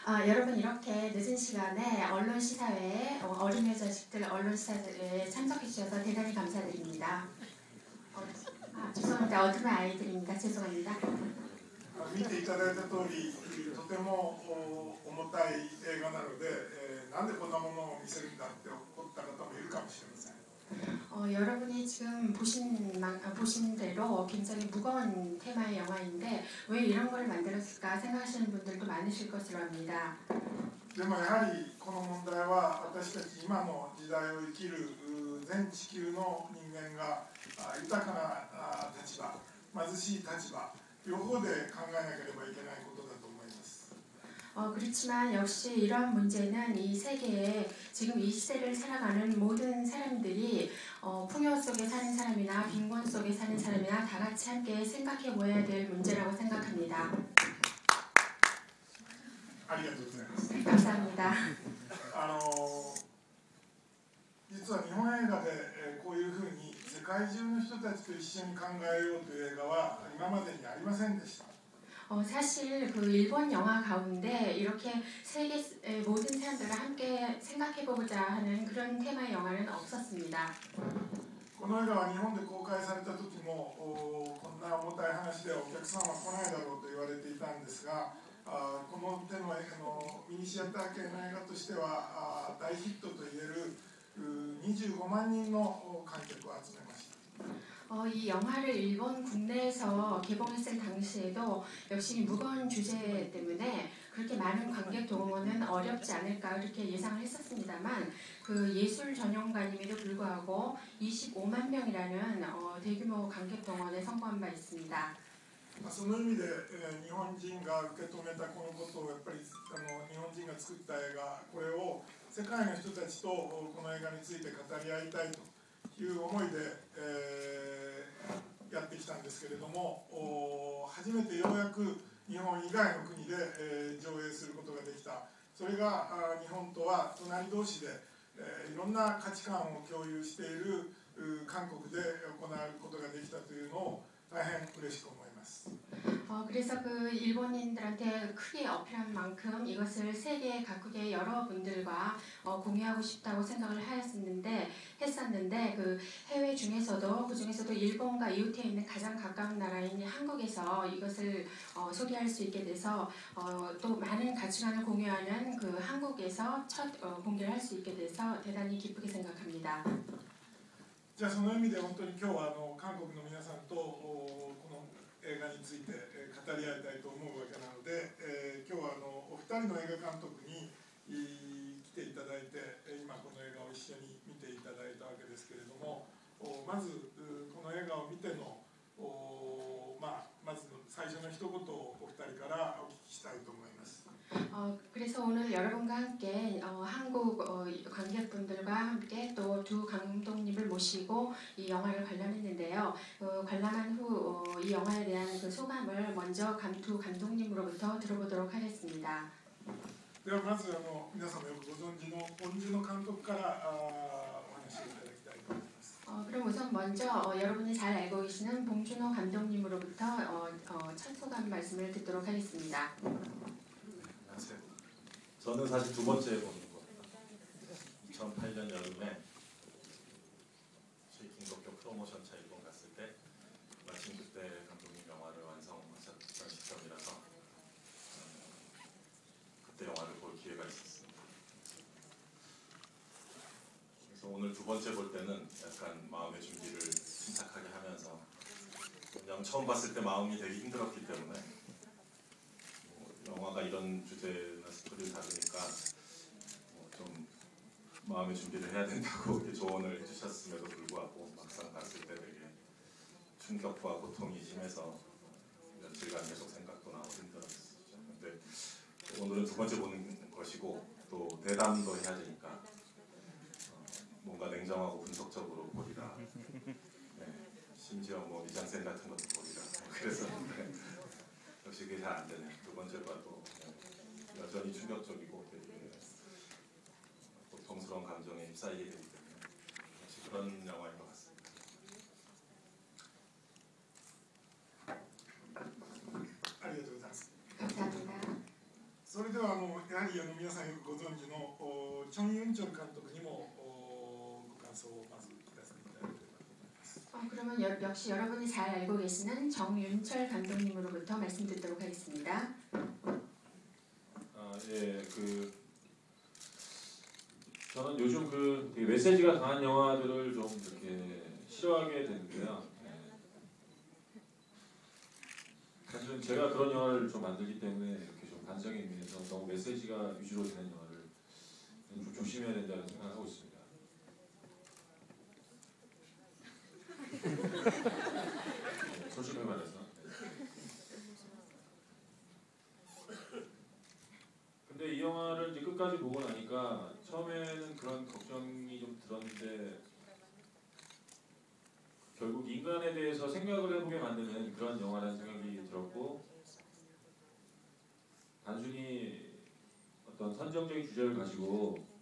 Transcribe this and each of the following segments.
여러분 이렇게 늦은 시간에 언론 시사회에 어린이 자식들 언론 시사회에 참석해 주셔서 대단히 감사드립니다. 죄송합니다. 어둠의 아이들입니다. 죄송합니다. 見ていただいた通り、とても重たい映画なので、なんでこんなものを見せるんだって思った方もいるかもしれません。 여러분이 지금 보신 대로 굉장히 무거운 테마의 영화인데 왜 이런 걸 만들었을까 생각하시는 분들도 많으실 것으로 합니다. でもやはりこの問題は私たち今の時代を生きる全地球の人間が豊かな立場、貧しい立場両方で考えなければいけないことだと思います。 그렇지만 역시 이러한 문제는 이 세계에 지금 이 시대를 살아가는 모든 사람들이 풍요 속에 사는 사람이나 빈곤 속에 사는 사람이나 다 같이 함께 생각해 보아야 될 문제라고 생각합니다. ありがとうございます。 감사합니다. 実は日本映画でこういうふうに世界中の人たちと一緒に考えようという映画は今までにありませんでした。 사실 그 일본 영화 가운데 이렇게 세계 모든 사람들과 함께 생각해보고자 하는 그런 테마의 영화는 없었습니다. この映画は日本で公開された時もこんな重たい話でお客さんは来ないだろうと言われていたんですが、この手のミニシアター系の映画としては大ヒットといえる25万人の観客を集めました。 이 영화를 일본 국내에서 개봉했을 당시에도 역시 무거운 주제 때문에 그렇게 많은 관객 동원은 어렵지 않을까 그렇게 예상을 했었습니다만 그 예술 전용관임에도 불구하고 25만 명이라는 대규모 관객 동원에 성공한 바 있습니다. その意味で日本人が受け止めたこのことをやっぱり日本人が作った映画これを世界の人たちとこの映画について語り合いたいという思いでやってきたんですけれども、初めてようやく日本以外の国で上映することができた。それが日本とは隣同士でいろんな価値観を共有している韓国で行うことができたというのを大変嬉しく思います。 그래서 그 일본인들한테 크게 어필한 만큼 이것을 세계 각국의 여러분들과 공유하고 싶다고 생각을 했었는데 그 해외 중에서도 그 중에서도 일본과 이웃해 있는 가장 가까운 나라인 한국에서 이것을 소개할 수 있게 돼서 또 많은 가치관을 공유하는 그 한국에서 첫 공개를 할 수 있게 돼서 대단히 기쁘게 생각합니다. じゃあその意味で本当に今日は韓国の皆さんとこの映画について語り合いたいと思うわけなので、今日はお二人の映画監督に来ていただいて今この映画を一緒に見ていただいたわけですけれども、まずこの映画を見てのまず最初の一言をお二人からお聞きしたいと思います。 그래서 오늘 여러분과 함께 한국 관객분들과 함께 또 두 감독님을 모시고 이 영화를 관람했는데요. 관람한 후 이 영화에 대한 그 소감을 먼저 두 감독님으로부터 들어보도록 하겠습니다. ではまず皆様よくご存知のポンジュノ監督からお話をいただきたいと思います。 그럼 우선 먼저 여러분이 잘 알고 계시는 봉준호 감독님으로부터 첫 소감 말씀을 듣도록 하겠습니다. 저는 사실 두 번째 보는 겁니다. 2008년 여름에 쉐이킹도쿄 프로모션차 일본 갔을 때 마침 그때 감독님 영화를 완성하셨던 시점이라서 그때 영화를 볼 기회가 있었습니다. 그래서 오늘 두 번째 볼 때는 약간 마음의 준비를 침착하게 하면서 그냥 처음 봤을 때 마음이 되게 힘들었기 때문에 영화가 이런 주제나 스토리를 다루니까 좀 마음의 준비를 해야 된다고 이렇게 조언을 해주셨음에도 불구하고 막상 봤을 때 되게 충격과 고통이 심해서 며칠간 계속 생각도 나고 힘들었었죠. 근데 오늘은 두 번째 보는 것이고 또 대담도 해야 되니까 뭔가 냉정하고 분석적으로 보리라. 심지어 뭐 미장센 같은 것도 보리라. 그래서 역시 그게 잘 안 되네요. 두 번째 봐도 여전히 충격적이고 되게 고통스러운 감정에 휩싸이게 되기 때문에 역시 그런 영화인 것 같습니다. ありがとうございます。 감사합니다. それではや 윤철監督にもご感想をまず聞かせていただければと思います。 그러면 역시 여러분이 잘 알고 계시는 정윤철 감독님으로부터 말씀 듣도록 하겠습니다. 예, 저는 요즘 되게 메시지가 강한 영화들을 좀 이렇게 싫어하게 되는데요. 사실은 제가 그런 영화를 좀 만들기 때문에 이렇게 좀 반성에 의해서 너무 메시지가 위주로 되는 영화를 좀 조심해야 된다는 생각을 하고 있습니다. 솔직히 말해서. 근데 이 영화를 이제 끝까지 보고 나니까 처음에는 그런 걱정이 좀 들었는데 결국 인간에 대해서 생각을 해보게 만드는 그런 영화라는 생각이 들었고, 단순히 어떤 선정적인 주제를 가지고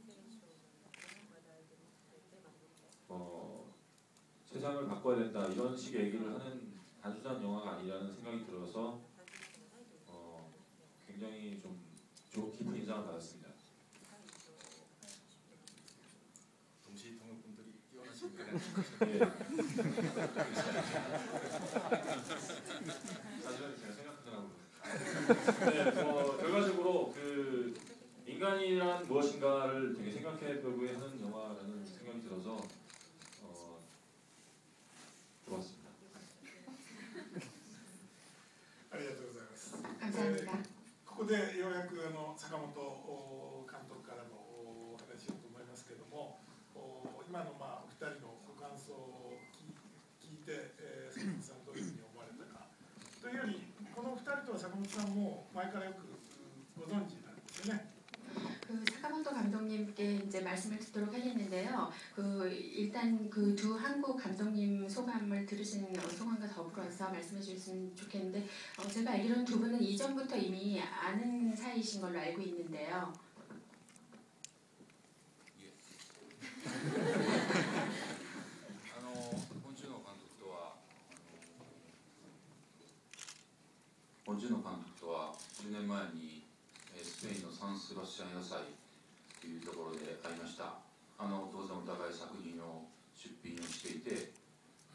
세상을 바꿔야 된다 이런 식의 얘기를 하는 단순한 영화가 아니라는 생각이 들어서 굉장히 좀 깊은 인상을 받았습니다. 동시 통역분들이 뛰어나십니까? 예. 사실은 제가 생각하더라고요. 네, 결과적으로 인간이란 무엇인가를 되게 생각해보게 하는 영화라는 생각이 들어서 좋았습니다. ありがとうございます。 감사합니다. ここでようやく坂本監督からのお話をと思いますけれども、今のお二人のご感想を聞いて、坂本さんどういうふうに思われたかというより、この二人とは坂本さんも前からよくご存知なんですよね。 사카모토 감독님께 이제 말씀을 듣도록 하겠는데요. 일단 두 한국 감독님 소감을 들으신 소감과 더불어서 말씀해 주셨으면 좋겠는데, 제가 알기로는 두 분은 이전부터 이미 아는 사이이신 걸로 알고 있는데요. 본준호 감독과 10年前にスペインのサンセバスチャン野菜というところで会いました。当然お互い作品を出品をしていて、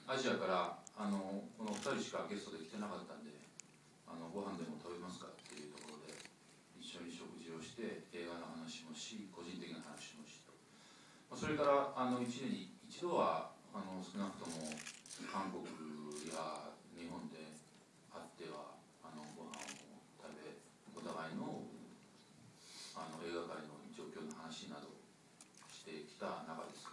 アジアからこの2人しかゲストで来てなかったんで、ご飯でも食べますかっていうところで一緒に食事をして映画の話もし、個人的な話もしと、それから1年に一度は少なくとも韓国や日本で会ってはご飯を食べ、お互いの映画界の状況の話などしてきた中です。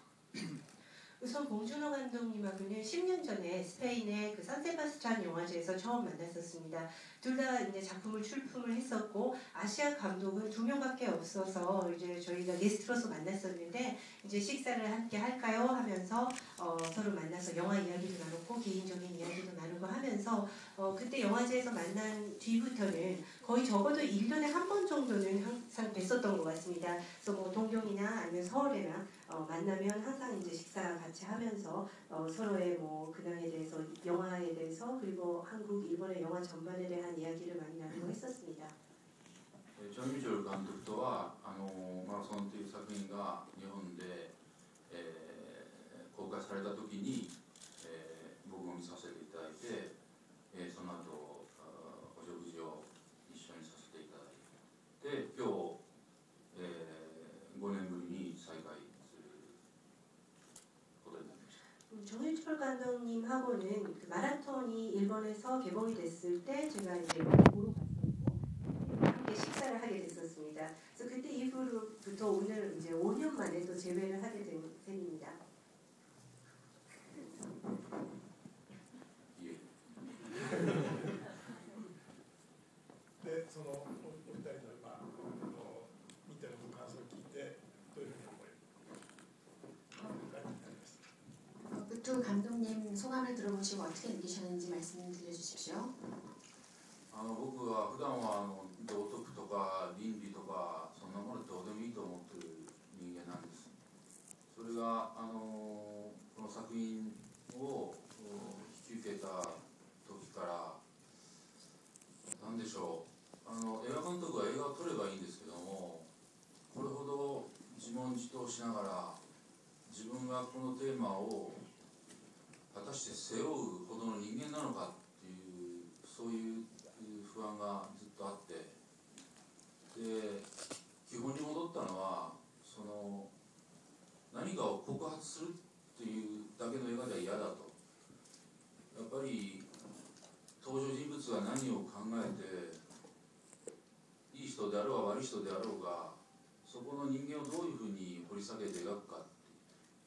우선 봉준호 감독님하고는 10년 전에 스페인의 산세바스찬 영화제에서 처음 만났었습니다. 둘 다 이제 작품을 출품을 했었고, 아시아 감독은 2명밖에 없어서 이제 저희가 게스트로서 만났었는데, 이제 식사를 함께 할까요 하면서 서로 만나서 영화 이야기도 나누고 개인적인 이야기도 나누고 하면서 그때 영화제에서 만난 뒤부터는 거의 적어도 1년에 한 번 정도는 항상 뵀었던 것 같습니다. 그래서 뭐 동경이나 아니면 서울에나 만나면 항상 이제 식사 같이 하면서 서로의 뭐 근황에 대해서, 영화에 대해서, 그리고 한국, 일본의 영화 전반에 대한 이야기를 많이 나누고 했었습니다. 정유철 감독とはマラソンという作品が日本で公開された時に僕も見させていただいて、その後お食事を一緒にさせていただいて、今日5年ぶりに再会することになりました。 정유철 감독님하고는 그 마라톤이 일본에서 개봉이 됐을 때 제가 이제 보러 갔었고 함께 식사를 하게 됐었습니다. 그래서 그때 이후로부터 오늘 이제 5년 만에 또 재회를 하게 된 셈입니다. 예. で、そのお二人の見てのご感想を聞いてどういうふうに思えるかになりました。 두 감독님 소감을 들어보시고 어떻게 느끼셨는지 말씀 드려주십시오. 僕は普段は道徳とか倫理とかそんなものどうでもいいと思ってる人間なんです。それがこの作品を引き受けた時から何でしょう、映画監督は映画を撮ればいいんですけども、これほど自問自答しながら自分がこのテーマを果たして背負うほどの人間なのかっていうそういう不安がずっとあって、で基本に戻ったのはその何かを告発するっていうだけの映画では嫌だと。やっぱり登場人物が何を考えていい人であろうが悪い人であろうがそこの人間をどういうふうに掘り下げて描くかって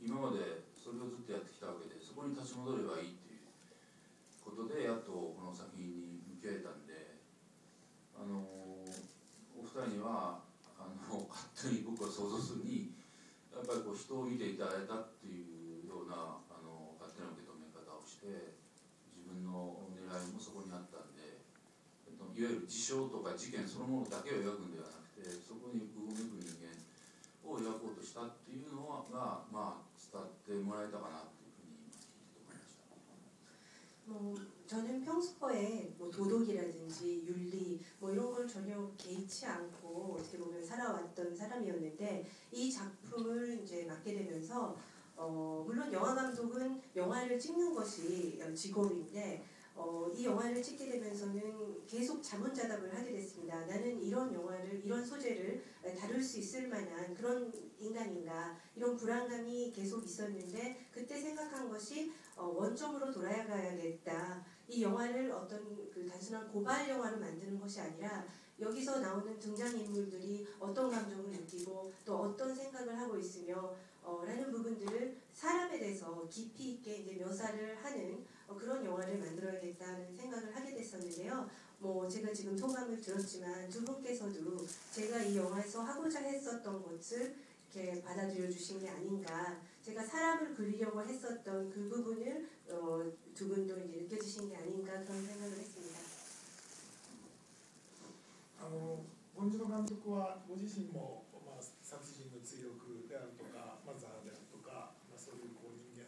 今までそれをずっとやってきたわけで、そこに立ち戻ればいいっていうことでやっとこの作品に向き合えたんで、お二人には勝手に僕は想像するにやっぱりこう人を見ていただいたっていうような勝手な受け止め方をして自分の狙いもそこにあったんで、いわゆる事象とか事件そのものだけを描くんではなくてそこにうごめく人間を描こうとしたっていうのがまあ伝わってもらえたかなというふうに聞いて思いました。저는 평소에 뭐 도덕이라든지 윤리 뭐 이런 걸 전혀 개의치 않고 어떻게 보면 살아왔던 사람이었는데 이 작품을 이제 맡게 되면서 물론 영화 감독은 영화를 찍는 것이 직업인데 이 영화를 찍게 되면서는 계속 자문자답을 하게 됐습니다. 나는 이런 영화를 이런 소재를 다룰 수 있을 만한 그런 인간인가 이런 불안감이 계속 있었는데 그때 생각한 것이 원점으로 돌아가야겠다. 이 영화를 어떤 그 단순한 고발 영화로 만드는 것이 아니라 여기서 나오는 등장인물들이 어떤 감정을 느끼고 또 어떤 생각을 하고 있으며 라는 부분들을 사람에 대해서 깊이 있게 이제 묘사를 하는 그런 영화를 만들어야겠다는 생각을 하게 됐었는데요. 뭐 제가 지금 소감을 들었지만 두 분께서도 제가 이 영화에서 하고자 했었던 것을 이렇게 받아들여 주신 게 아닌가. 제가 사람을 그리려고 했었던 그 부분을 두 분도 이제 느껴주신 게 아닌가 그런 생각을 했습니다. ポンジュノ監督はご自身も、殺人の追憶であるとか、ザーであるとか、そういうこう人間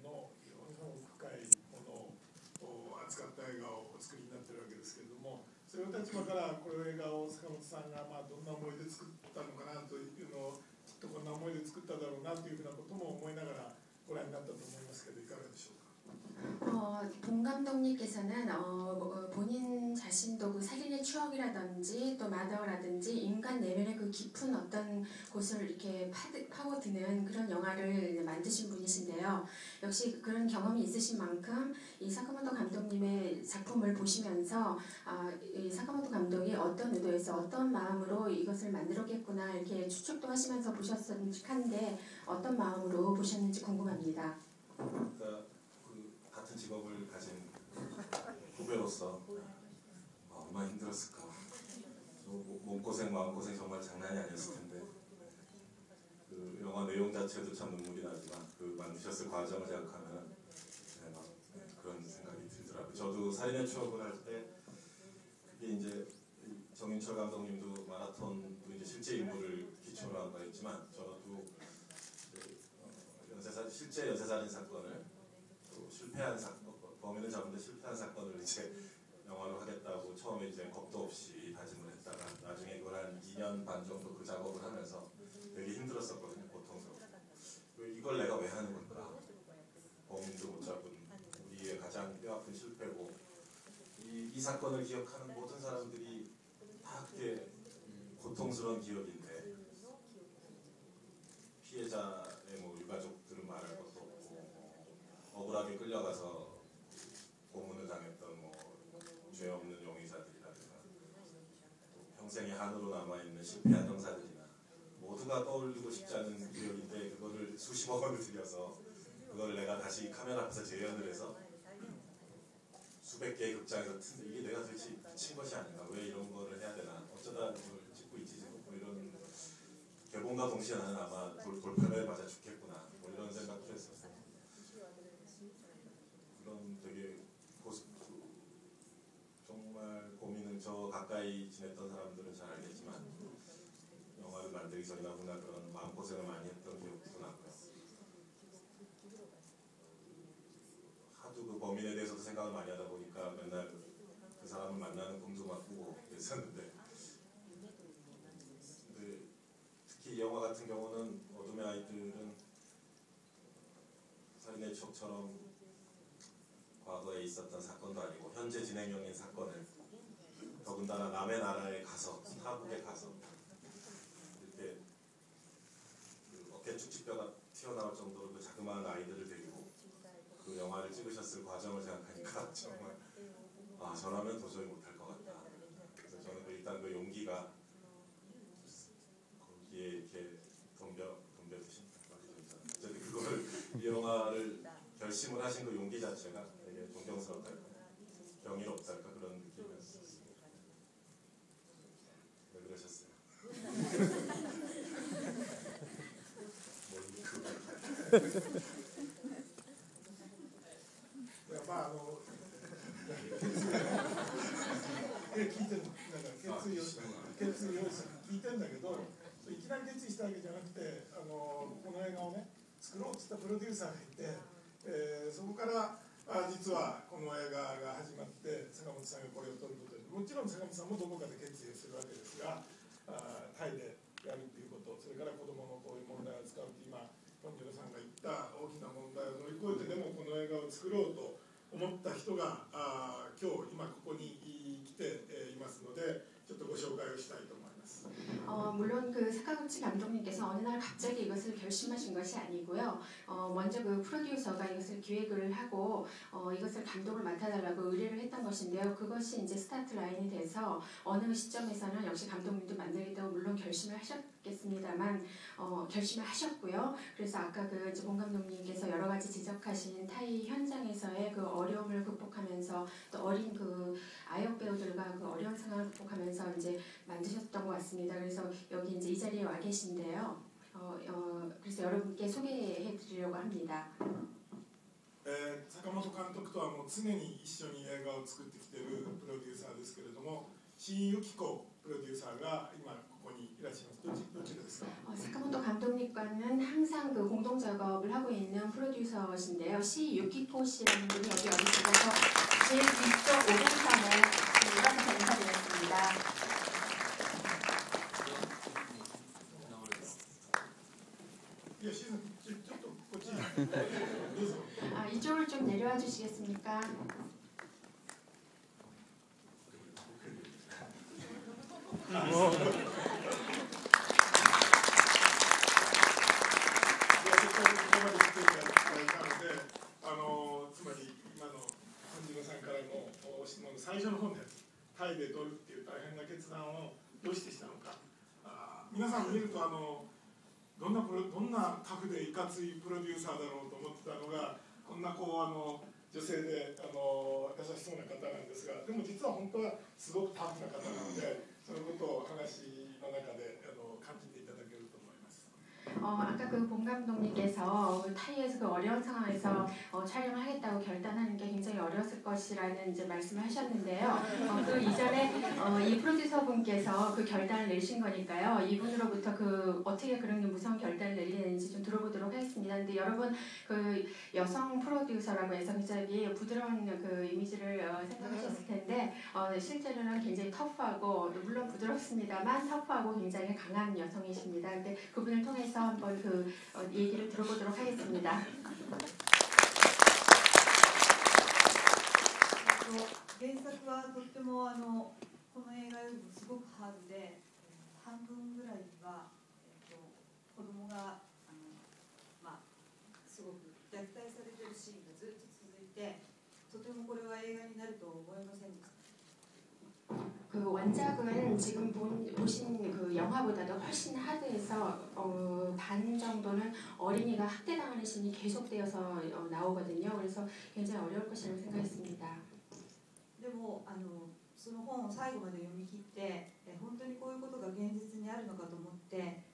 の非常に深いものを扱った映画をお作りになっているわけですけれども、そういう立場からこの映画を坂本さんがどんな思いで作ったのかなというのをきっとこんな思いで作っただろうなというふうなことも思いながらご覧になったと思いますけどいかがでしょうか。 본 감독님께서는 본인 자신도 그 살인의 추억이라든지 또 마더라든지 인간 내면의 그 깊은 어떤 곳을 이렇게 파고드는 그런 영화를 만드신 분이신데요. 역시 그런 경험이 있으신 만큼 이 사카모토 감독님의 작품을 보시면서 이 사카모토 감독이 어떤 의도에서 어떤 마음으로 이것을 만들었겠구나 이렇게 추측도 하시면서 보셨는지 한데 어떤 마음으로 보셨는지 궁금합니다. 그러니까 같은 직업을 가진 후배로서 얼마나 힘들었을까. 몸고생 마음고생 정말 장난이 아니었을 텐데 그 영화 내용 자체도 참 눈물이 나지만 그 만드셨을 과정을 생각하면 그런 생각이 들더라고요. 저도 살인의 추억을 할 때 그게 이제 정윤철 감독님도 마라톤도 이제 실제 인물을 기초로 한 거였지만 저도 실제 연쇄살인 사건을 실패한 사건, 범인을 잡는데 실패한 사건을 이제 영화로 하겠다고 처음에 이제 겁도 없이 다짐을 했다가 나중에 그걸 한 2년 반 정도 그 작업을 하면서 되게 힘들었었거든요. 고통스럽고 이걸 내가 왜 하는 걸까? 범인도 못 잡은 우리의 가장 뼈아픈 실패고 이 사건을 기억하는 모든 사람들이 다 그게 고통스러운 기억인데 피해자의 뭐 유가족들은 말할 것도 억울하게 끌려가서 고문을 당했던 뭐 죄 없는 용의자들이라든가 또 평생의 한으로 남아있는 실패한 형사들이나 모두가 떠올리고 싶지 않은 기억인데 그거를 수십억 원을 들여서 그걸 내가 다시 카메라 앞에서 재현을 해서 수백 개의 극장에서 튼데 이게 내가 도대체 미친 것이 아닌가, 왜 이런 거를 해야 되나, 어쩌다 이걸 찍고 있지, 뭐 이런 개봉과 동시에 나는 아마 돌팔에 맞아 죽겠구나 뭐 이런 생각도 했었어요. 그런 되게 정말 고민을 저 가까이 지냈던 사람들은 잘 알겠지만 영화를 만들기 전이나 후나 그런 마음고생을 많이 했던 기억도 나고요. 하도 그 범인에 대해서도 생각을 많이 하다 보니까 맨날 그 사람을 만나는 꿈도 막 꾸고 그랬었는데 특히 이 영화가 같은 경우는 어둠의 아이들은 살인의 추억처럼 과거에 있었던 사건도 아니고 현재 진행형인 사건을 더군다나 남의 나라에 가서 타국에 가서 이렇게 그 어깨 축지뼈가 튀어나올 정도로 그 자그마한 아이들을 데리고 그 영화를 찍으셨을 과정을 생각하니까 정말 저라면 도저히 못할 것 같다. 그래서 저는 일단 그 용기가 거기에 이렇게 덤벼드신 어쨌든 그거를 이 영화를 결심을 하신 그 용기 자체가 되게 존경스럽달까 경이롭달까 그런 느낌이었습니다. 왜 그러셨어요?決意を聞いてんだけど、いきなり決意したわけじゃなくて、この映画をね作ろうって言ったプロデューサーがいて、そこから実はこの映画が始まって坂本さんがこれを撮ることに、もちろん坂本さんもどこかで決意をするわけですが、タイでやるっていうこと、それから子どものこういう問題を扱うって今ポンジョロさんが言った大きな問題を乗り越えてでもこの映画を作ろうと思った人が今ここに来ていますので、ちょっとご紹介をしたいと思います。 물론 그 사카구치 감독님께서 어느 날 갑자기 이것을 결심하신 것이 아니고요. 먼저 그 프로듀서가 이것을 기획을 하고 이것을 감독을 맡아달라고 의뢰를 했던 것인데요. 그것이 이제 스타트 라인이 돼서 어느 시점에서는 역시 감독님도 만들겠다고 물론 결심을 하셨겠습니다만 결심을 하셨고요. 그래서 아까 그 이제 본 감독님께서 여러 가지 지적하신 타이 현장에서의 그 어려움을 극복하면서 또 어린 그 아역 배우들과 그 어려운 상황을 극복하면서 이제 만드셨던 것 같습니다. 그래서 여기 이제 이 자리에 와 계신데요. 그래서 여러분께 소개해 드리려고 합니다. 坂本監督とはもう常に一緒に映画を作ってきているプロデューサーですけれども、新由紀子プロデューサーが今ここにいらっしゃいます。どちらですか? 사카모토 감독님과는 항상 그 공동 작업을 하고 있는 프로듀서신데요. 시유키코 씨라는 분이 여기 계셔서 제일 뒤쪽 503에 일어나서 인사드렸습니다. 이쪽을 좀 내려와 주시겠습니까? 타이で撮るっていう大変な決断をどうしてしたのか。皆さん見るとどんなタフでいかついプロデューサーだろうと思ってたのが、こんな女性で優しそうな方なんですが、でも実は本当はすごくタフな方なので、そのことを話の中で感じていただけると思います。 아까 그 본 감독님께서 타이에서 그 어려운 상황에서 촬영을 하겠다고 결단하는 게 굉장히 어려웠을 것이라는 이제 말씀을 하셨는데요. 그 이전에 이 프로듀서 분께서 그 결단을 내신 거니까요. 이분으로부터 그 어떻게 그런 무서운 결단을 내리는지 좀 들어보도록 하겠습니다. 근데 여러분 그 여성 프로듀서라고 해서 굉장히 부드러운 그 이미지를 생각하셨을 텐데 실제로는 굉장히 터프하고 물론 부드럽습니다만 터프하고 굉장히 강한 여성이십니다. 근데 그분을 통해서 한번 그 얘기를 들어보도록 하겠습니다. 原作はとってもこの映画よりもすごくハードで、半分ぐらいには子供がすごく虐待されているシーンがずっと続いて、とてもこれは映画になると思いませんでした。 그 원작은 지금 보신 그 영화보다도 훨씬 하드해서 반 정도는 어린이가 학대당하는 신이 계속되어서 나오거든요. 그래서 굉장히 어려울 것이라고 생각했습니다. でもその本を最後まで読み切って本当にこういうことが現実にあるのかと思って、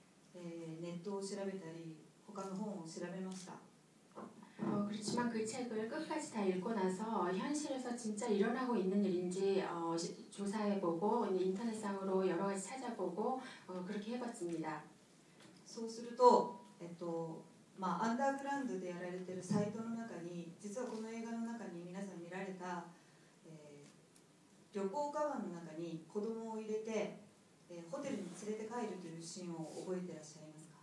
ネットを調べたり他の本を調べました。 그렇지만 그 책을 끝까지 다 읽고 나서 현실에서 진짜 일어나고 있는 일인지 조사해보고 인터넷상으로 여러 가지 찾아보고 그렇게 해봤습니다. そうすると、アンダーグラウンドでやられているサイトの中に、実はこの映画の中に皆さん見られた、旅行カバンの中に子供を入れて、ホテルに連れて帰るというシーンを覚えていらっしゃいますか？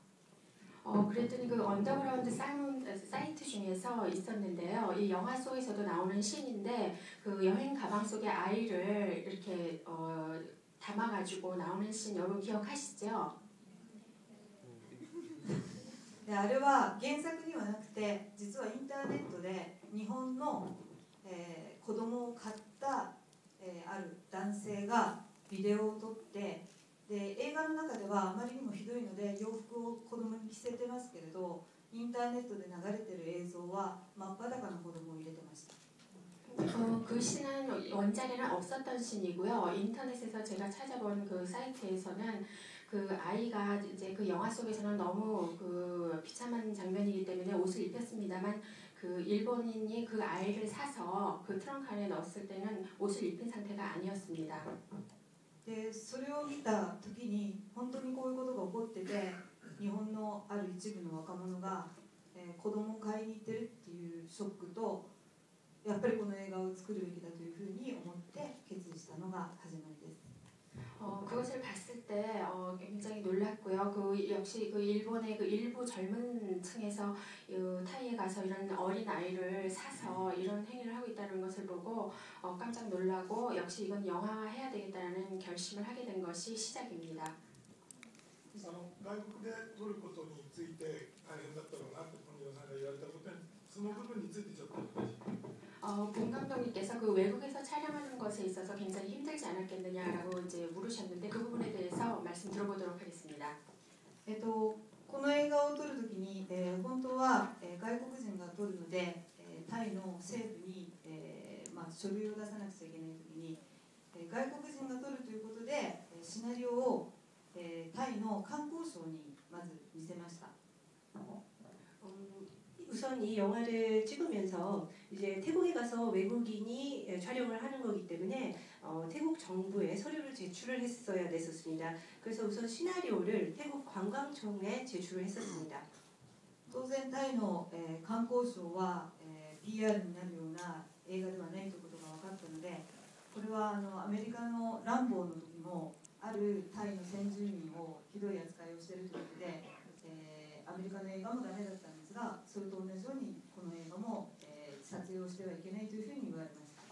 그랬더니 그 언더그라운드 사이트 중에서 있었는데요. 이 영화 속에서도 나오는 씬인데 그 여행 가방 속에 아이를 이렇게 담아가지고 나오는 씬 여러분 기억하시죠? であれは原作にはなくて実はインターネットで日本の、子供を飼った、ある男性がビデオを撮ってで映画の中ではあまりにもひどいので洋服を子供に着せてますけれどインターネットで流れてる映像は真っ裸の子供を入れてました。 그 씬은 원작에는 없었던 씬이고요. 인터넷에서 제가 찾아본 그 사이트에서는 그 아이가 이제 그 영화 속에서는 너무 그 비참한 장면이기 때문에 옷을 입혔습니다만 그 일본인이 그 아이를 사서 그 트렁크 안에 넣었을 때는 옷을 입힌 상태가 아니었습니다. でそれを見た時に本当にこういうことが起こってて日本のある一部の若者が、子供を買いに行ってるっていうショックとやっぱりこの映画を作るべきだというふうに思って決意したのが始まりです。 그것을 봤을 때 굉장히 놀랐고요. 그 역시 그 일본의 그 일부 젊은 층에서 타이에 가서 이런 어린 아이를 사서 이런 행위를 하고 있다는 것을 보고 깜짝 놀라고 역시 이건 영화화해야 되겠다는 결심을 하게 된 것이 시작입니다. 外国で撮ることについて大変だったろうなって本庄さんが言われたことにその部分についてちょっとお話し 본 감독님께서 그 외국에서 촬영하는 것에 있어서 굉장히 힘들지 않았겠느냐라고 이제 물으셨는데 그 부분에 대해서 말씀 들어보도록 하겠습니다. この映画を撮るときに、本当は、外国人が撮るので、タイの政府に、書類を出さなくちゃいけないときに、外国人が撮るということで、シナリオを、タイの観光省にまず見せました。 우선 이 영화를 찍으면서 이제 태국에 가서 외국인이 촬영을 하는 거기 때문에 태국 정부에 서류를 제출을 했어야 됐었습니다. 그래서 우선 시나리오를 태국 관광청에 제출을 했었습니다. 当然タイの、観光省は、PR になるような映画ではないということが分かったのでこれはアメリカのランボーの時もあるタイの先住民をひどい扱いをしているということで、アメリカの映画もダメだったんですがそれと同じようにこの映画も、撮影をしてはいけないというふうに言われました。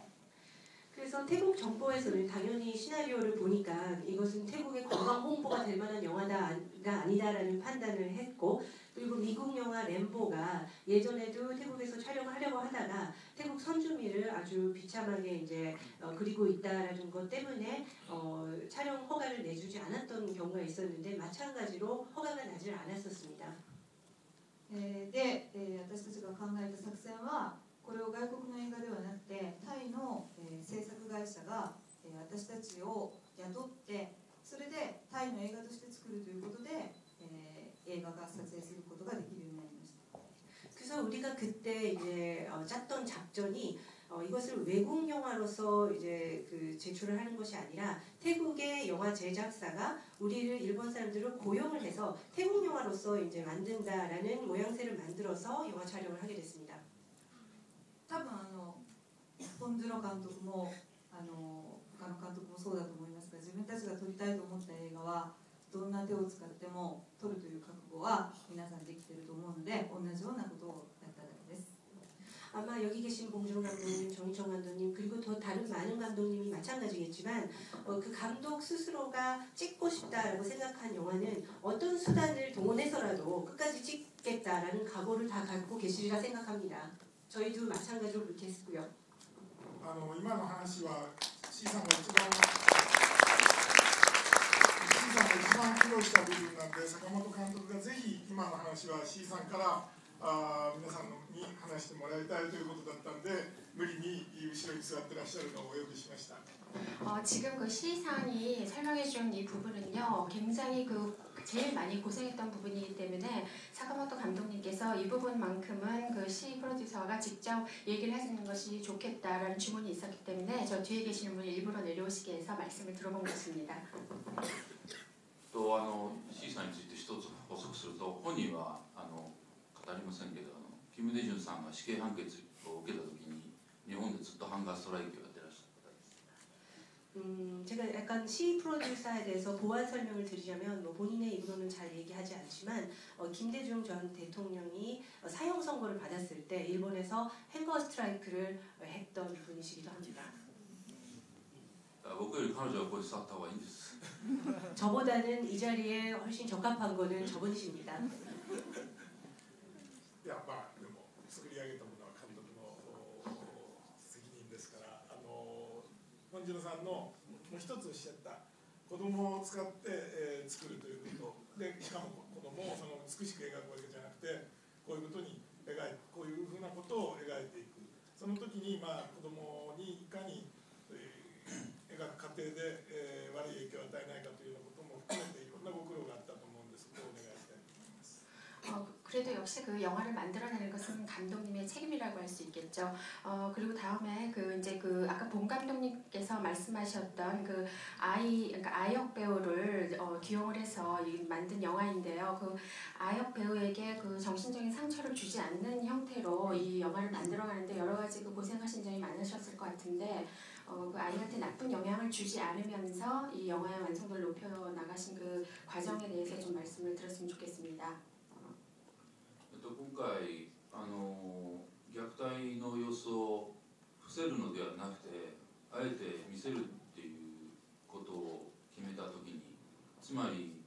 그래서 태국 정부에서는 당연히 시나리오를 보니까 이것은 태국의 관광 홍보가 될 만한 영화가 아니다라는 판단을 했고 그리고 미국 영화 램보가 예전에도 태국에서 촬영을 하려고 하다가 태국 선주민을 아주 비참하게 이제 그리고 있다라는 것 때문에 촬영 허가를 내주지 않았던 경우가 있었는데 마찬가지로 허가가 나질 않았었습니다. で、私たちが考えた作戦はこれを外国の映画ではなくてタイの、制作会社が、私たちを雇ってそれでタイの映画として作るということで、映画が撮影することができるようになりました。 그래서 우리가 그때 이제 짰던 작전이 이것을 외국 영화로서 이제 그 제출을 하는 것이 아니라 태국의 영화 제작사가 우리를 일본 사람들을 고용을 해서 태국 영화로서 이제 만든다라는 모양새를 만들어서 영화 촬영을 하게 됐습니다. 多分ポンジュノ監督も他の監督もそうだと思いますが自分たちが撮りたいと思った映画はどんな手を使っても撮るという覚悟は皆さんできていると思うので同じようなことをやっただけです。 아마 여기 계신 봉준호 감독님, 정희청 감독님 그리고 더 다른 많은 감독님이 마찬가지겠지만 그 감독 스스로가 찍고 싶다라고 생각한 영화는 어떤 수단을 동원해서라도 끝까지 찍겠다라는 각오를 다 갖고 계시리라 생각합니다. 저희도 마찬가지로 그렇게 했고요. 今の話は C さんが一番苦労した部分なんで坂本監督がぜひ今の話は C さんから皆さんに話してもらいたいということだったんで無理に後ろに座ってらっしゃるのをお呼びしました。 지금 그 C상이 설명해준 이 부분은요 굉장히 그 제일 많이 고생했던 부분이기 때문에 사카모토 감독님께서 이 부분만큼은 그 C 프로듀서가 직접 얘기를 해주는 것이 좋겠다라는 주문이 있었기 때문에 저 뒤에 계시는 분이 일부러 내려오시게 해서 말씀을 들어본 것입니다. 또 Cさんについて一つ補足すると本人は語りませんけどキム・デジュンさんが死刑判決を受けた時に日本でずっとハンガーストライキをやってらっしゃった方です。 제가 약간 시 프로듀서에 대해서 보완 설명을 드리자면 뭐 본인의 입으로는 잘 얘기하지 않지만 김대중 전 대통령이 사형 선고를 받았을 때 일본에서 행거 스트라이크를 했던 분이시기도 합니다. 僕より彼女はここで座った方がいいんです。 저보다는 이 자리에 훨씬 적합한 거는 저분이십니다. いやまあでも作り上げたものは監督の責任ですから、本次郎さんのもう一つおっしゃった子供を使って、作るということで、しかも子供をその美しく描くわけじゃなくて、こういうことにこういうふうなことを描いていく。その時にまあ子供にいかに描く過程で、悪い影響を与えないかというようなことも含めていろんなご苦労があったと思うんです。そこをお願いしたいと思います。 그래도 역시 그 영화를 만들어내는 것은 감독님의 책임이라고 할 수 있겠죠. 그리고 다음에 이제 아까 본 감독님께서 말씀하셨던 그러니까 아역 배우를 기용을 해서 만든 영화인데요. 그 아역 배우에게 그 정신적인 상처를 주지 않는 형태로 이 영화를 만들어가는데 여러 가지 고생하신 점이 많으셨을 것 같은데. 그 아이한테 나쁜 영향을 주지 않으면서 이 영화의 완성도를 높여 나가신 그 과정에 대해서 좀 말씀을 들었으면 좋겠습니다. 今回虐待の様子を伏せるのではなくて、あえて見せるっていうことを決めたときに、つまり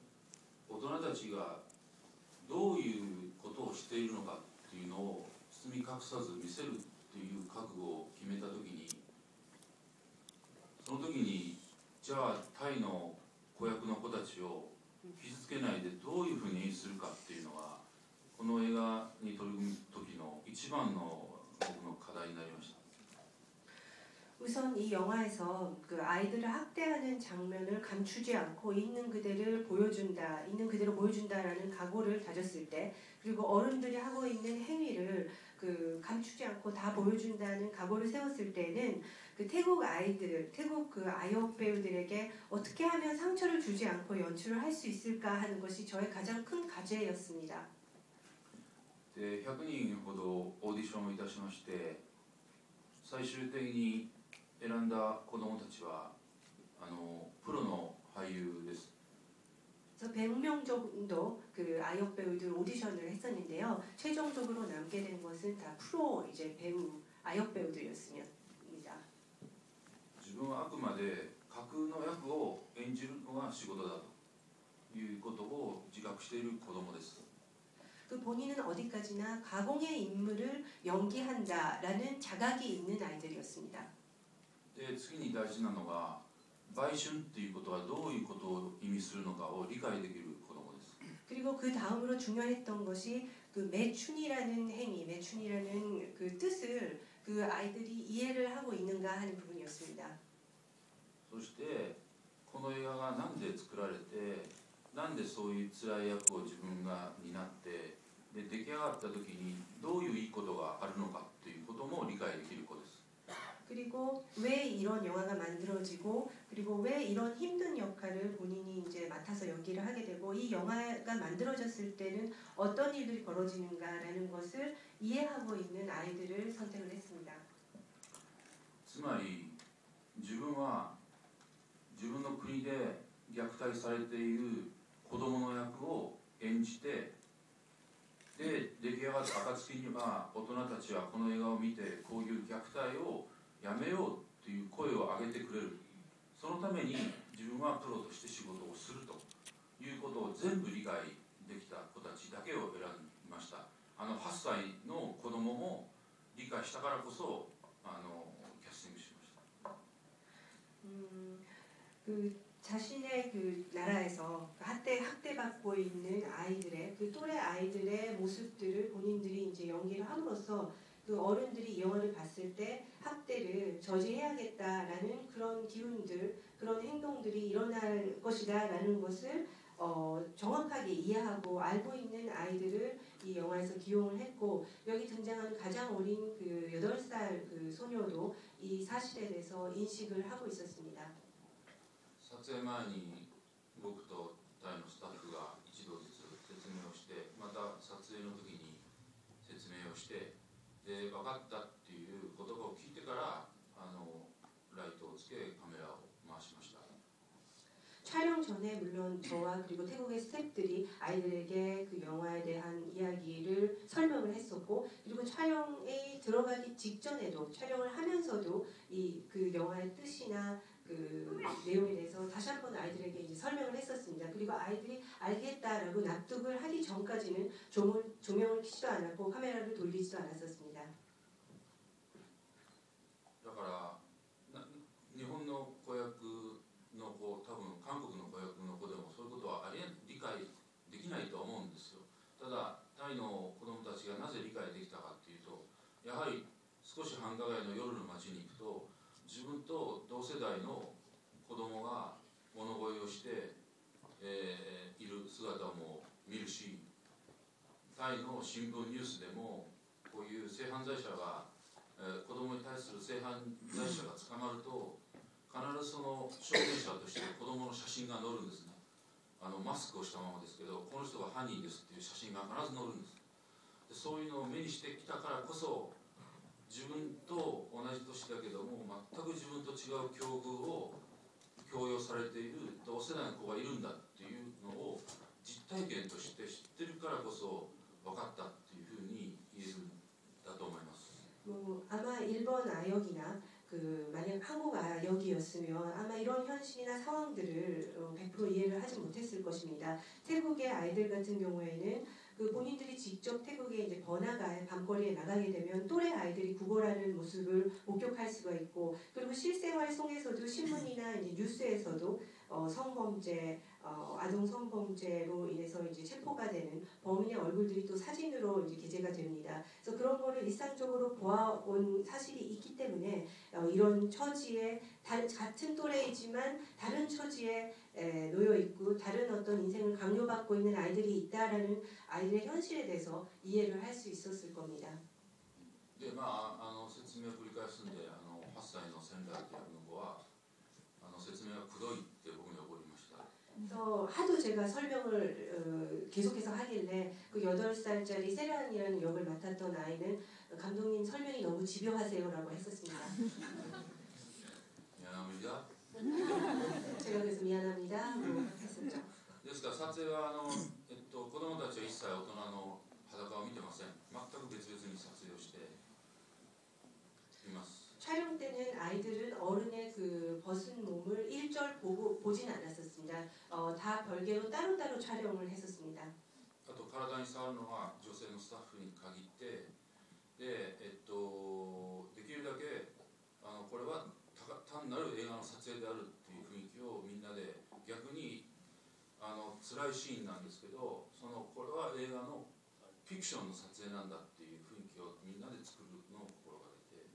大人たちがどういうことをしているのかっていうのを包み隠さず見せるっていう覚悟を決めたときに、その時にじゃあタイの子役の子たちを傷つけないでどういうふうに演出するかっていうのはこの映画に取り組む時の一番の僕の課題になりました。 우선 이 영화에서 그 아이들을 학대하는 장면을 감추지 않고 있는 그대로 보여준다라는 각오를 다졌을 때, 그리고 어른들이 하고 있는 행위를 감추지 않고 다 보여준다는 각오를 세웠을 때는 그 태국 그 아역 배우들에게 어떻게 하면 상처를 주지 않고 연출을 할 수 있을까 하는 것이 저의 가장 큰 과제였습니다. 100人ほどオーディションをいたしまして、最終的に選んだ子どもたちはプロの俳優です。 그래서 100명 정도 그 아역 배우들 오디션을 했었는데요. 최종적으로 남게 된 것은 다 프로 이제 아역 배우들이었습니다. 自分はあくまで架空の役を演じるのが仕事だということを自覚している子どもです。 그 본인은 어디까지나 가공의 인물을 연기한다라는 자각이 있는 아이들이었습니다. で次に大事なのが売春っていうことはどういうことを意味するのかを理解できる子どもです。 그리고 그 다음으로 중요했던 것이 그 매춘이라는 행위, 매춘이라는 그 뜻을 그 아이들이 이해를 하고 있는가 하는 부분이었습니다. そしてこの映画が何で作られて、なんでそういう辛い役を自分が担ってで出来上がった時にどういういいことがあるのかということも理解できる子です。 그리고 왜 이런 영화가 만들어지고 그리고 왜 이런 힘든 역할을 본인이 이제 맡아서 연기를 하게 되고 이 영화가 만들어졌을 때는 어떤 일들이 벌어지는가라는 것을 이해하고 있는 아이들을 선택을 했습니다. つまり自分は自分の国で虐待されている子供の役を演じて、で出来上がった暁には大人たちはこの映画を見てこういう虐待をやめようという声を上げてくれる。そのために自分はプロとして仕事をするということを全部理解できた子たちだけを選びました。8歳の子供も理解したからこそキャスティングしました。 그 자신의 그 나라에서 학대받고 있는 아이들의 그 또래 아이들의 모습들을 본인들이 이제 연기를 함으로써 그 어른들이 이 영화를 봤을 때 학대를 저지해야겠다라는 그런 기운들, 그런 행동들이 일어날 것이다라는 것을 정확하게 이해하고 알고 있는 아이들을 이 영화에서 기용을 했고, 여기 등장하는 가장 어린 그 8살 그 소녀도 이 사실에 대해서 인식을 하고 있었습니다. 撮影前に僕とタイのスタッフが一度ずつ説明をして、また撮影の時に説明をして、で分かったっていう言葉を聞いてからライトをつけカメラを回し 촬영 전에 물론 저와 그리고 태국의 스태프들이 아이들에게 그 영화에 대한 이야기를 설명을 했었고, 그리고 촬영에 들어가기 직전에도 촬영을 하면서도 그 영화의 뜻이나 그 내용에 대해서 다시 한번 아이들에게 이제 설명을 했었습니다. 그리고 아이들이 알겠다라고 납득을 하기 전까지는 조명을 켜지도 않았고 카메라를 돌리지도 않았었습니다. だから日本の子役の子、多分韓国の子役の子でもそういうことは理解できないと思うんですよ。ただタイの子どもたちがなぜ理解できたかっていうと、やはり少し繁華街の夜の街に行くと自分と同世代の子供が物乞いをして、いる姿も見るし、タイの新聞ニュースでもこういう性犯罪者が、子供に対する性犯罪者が捕まると必ずその証言者として子供の写真が載るんですね。マスクをしたままですけど、この人が犯人ですっていう写真が必ず載るんです。でそういうのを目にしてきたからこそ、自分と同じ年だけども全く自分と違う境遇を強要されている同世代の子がいるんだっていうのを実体験として知ってるからこそ分かったっていうふうに言えるんだと思います。아마 일본 아역이나 만약 한국 아역이었으면 아마 이런 현실이나 상황들을 100% 이해를 하지 못했을 것입니다. 태국의 아이들 같은 경우에는 본인들이 직접 태국에 이제 번화가에 밤거리에 나가게 되면 또래 아이들이 구걸하는 모습을 목격할 수가 있고, 그리고 실생활 속에서도 신문이나 이제 뉴스에서도 성범죄, 아동 성범죄로 인해서 이제 체포가 되는 범인의 얼굴들이 또 사진으로 이제 게재가 됩니다. 그래서 그런 거를 일상적으로 보아온 사실이 있기 때문에 이런 처지에 같은 또래이지만 다른 처지에 놓여 있고 다른 어떤 인생을 강요받고 있는 아이들이 있다라는 아이들의 현실에 대해서 이해를 할 수 있었을 겁니다. で説明を繰り返すんで、8歳の仙台という子は説明がくどいって僕に怒りました。 하도 제가 설명을 계속해서 하길래 그 8살짜리 세란이라는 역을 맡았던 아이는 감독님 설명이 너무 집요하세요라고 했었습니다. 미안합니다. 제가 그래서 미안합니다 하고 했었죠. ですから撮影は子供たちは一切大人の裸を見てません。全く別々に撮影をしています。 촬영 때는 아이들은 어른의 그 벗은 몸을 일절 보진 않았었습니다. 다 별개로 따로따로 촬영을 했었습니다. あと体に触るのは女性のスタッフに限って、で、できるだけこれは単なる映画の撮影であるっていう雰囲気をみんなで、逆に辛いシーンなんですけど、これは映画のフィクションの撮影なんだっていう雰囲気をみんなで作るのを心がけて。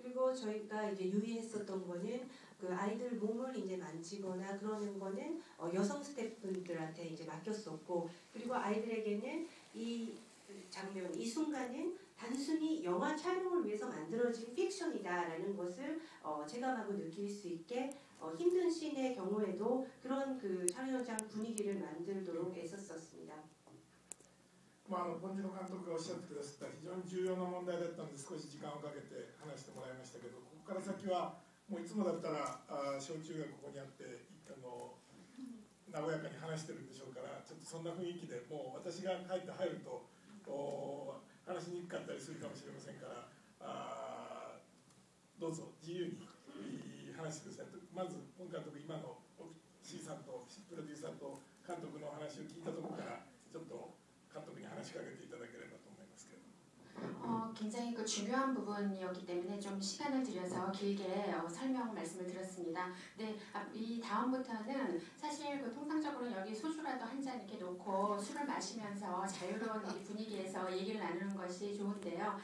그리고 저희가 이제 유의했었던 거는 그 아이들 몸을 이제 만지거나 그러는 거는 여성 스태프분들한테 이제 맡겼었고, 그리고 아이들에게는 이 장면, 이 순간은 단순히 영화 촬영을 위해서 만들어진 픽션이다라는 것을 체감하고 느낄 수 있게 힘든 씬의 경우에도 그런 그 촬영 현장 분위기를 만들도록 애썼었습니다. ポンジュノ監督がおっしゃってくださった非常に重要な問題だったので少し時間をかけて話してもらいましたけど、ここから先はもういつもだったら小中がここにあって和やかに話してるんでしょうから、ちょっとそんな雰囲気でもう私が入ると話しにくかったりするかもしれませんから、どうぞ自由に話してください。まず本監督、今の C さんとプロデューサーと監督の話を聞いたところからちょっと 감독이 하나씩 하게 돼 있다는 그런 것도 굉장히 그 중요한 부분이었기 때문에 좀 시간을 들여서 길게 설명 말씀을 드렸습니다. 네, 이 다음부터는 사실 그 통상적으로 여기 소주라도 한 잔 이렇게 놓고 술을 마시면서 자유로운 이 분위기에서 얘기를 나누는 것이 좋은데요.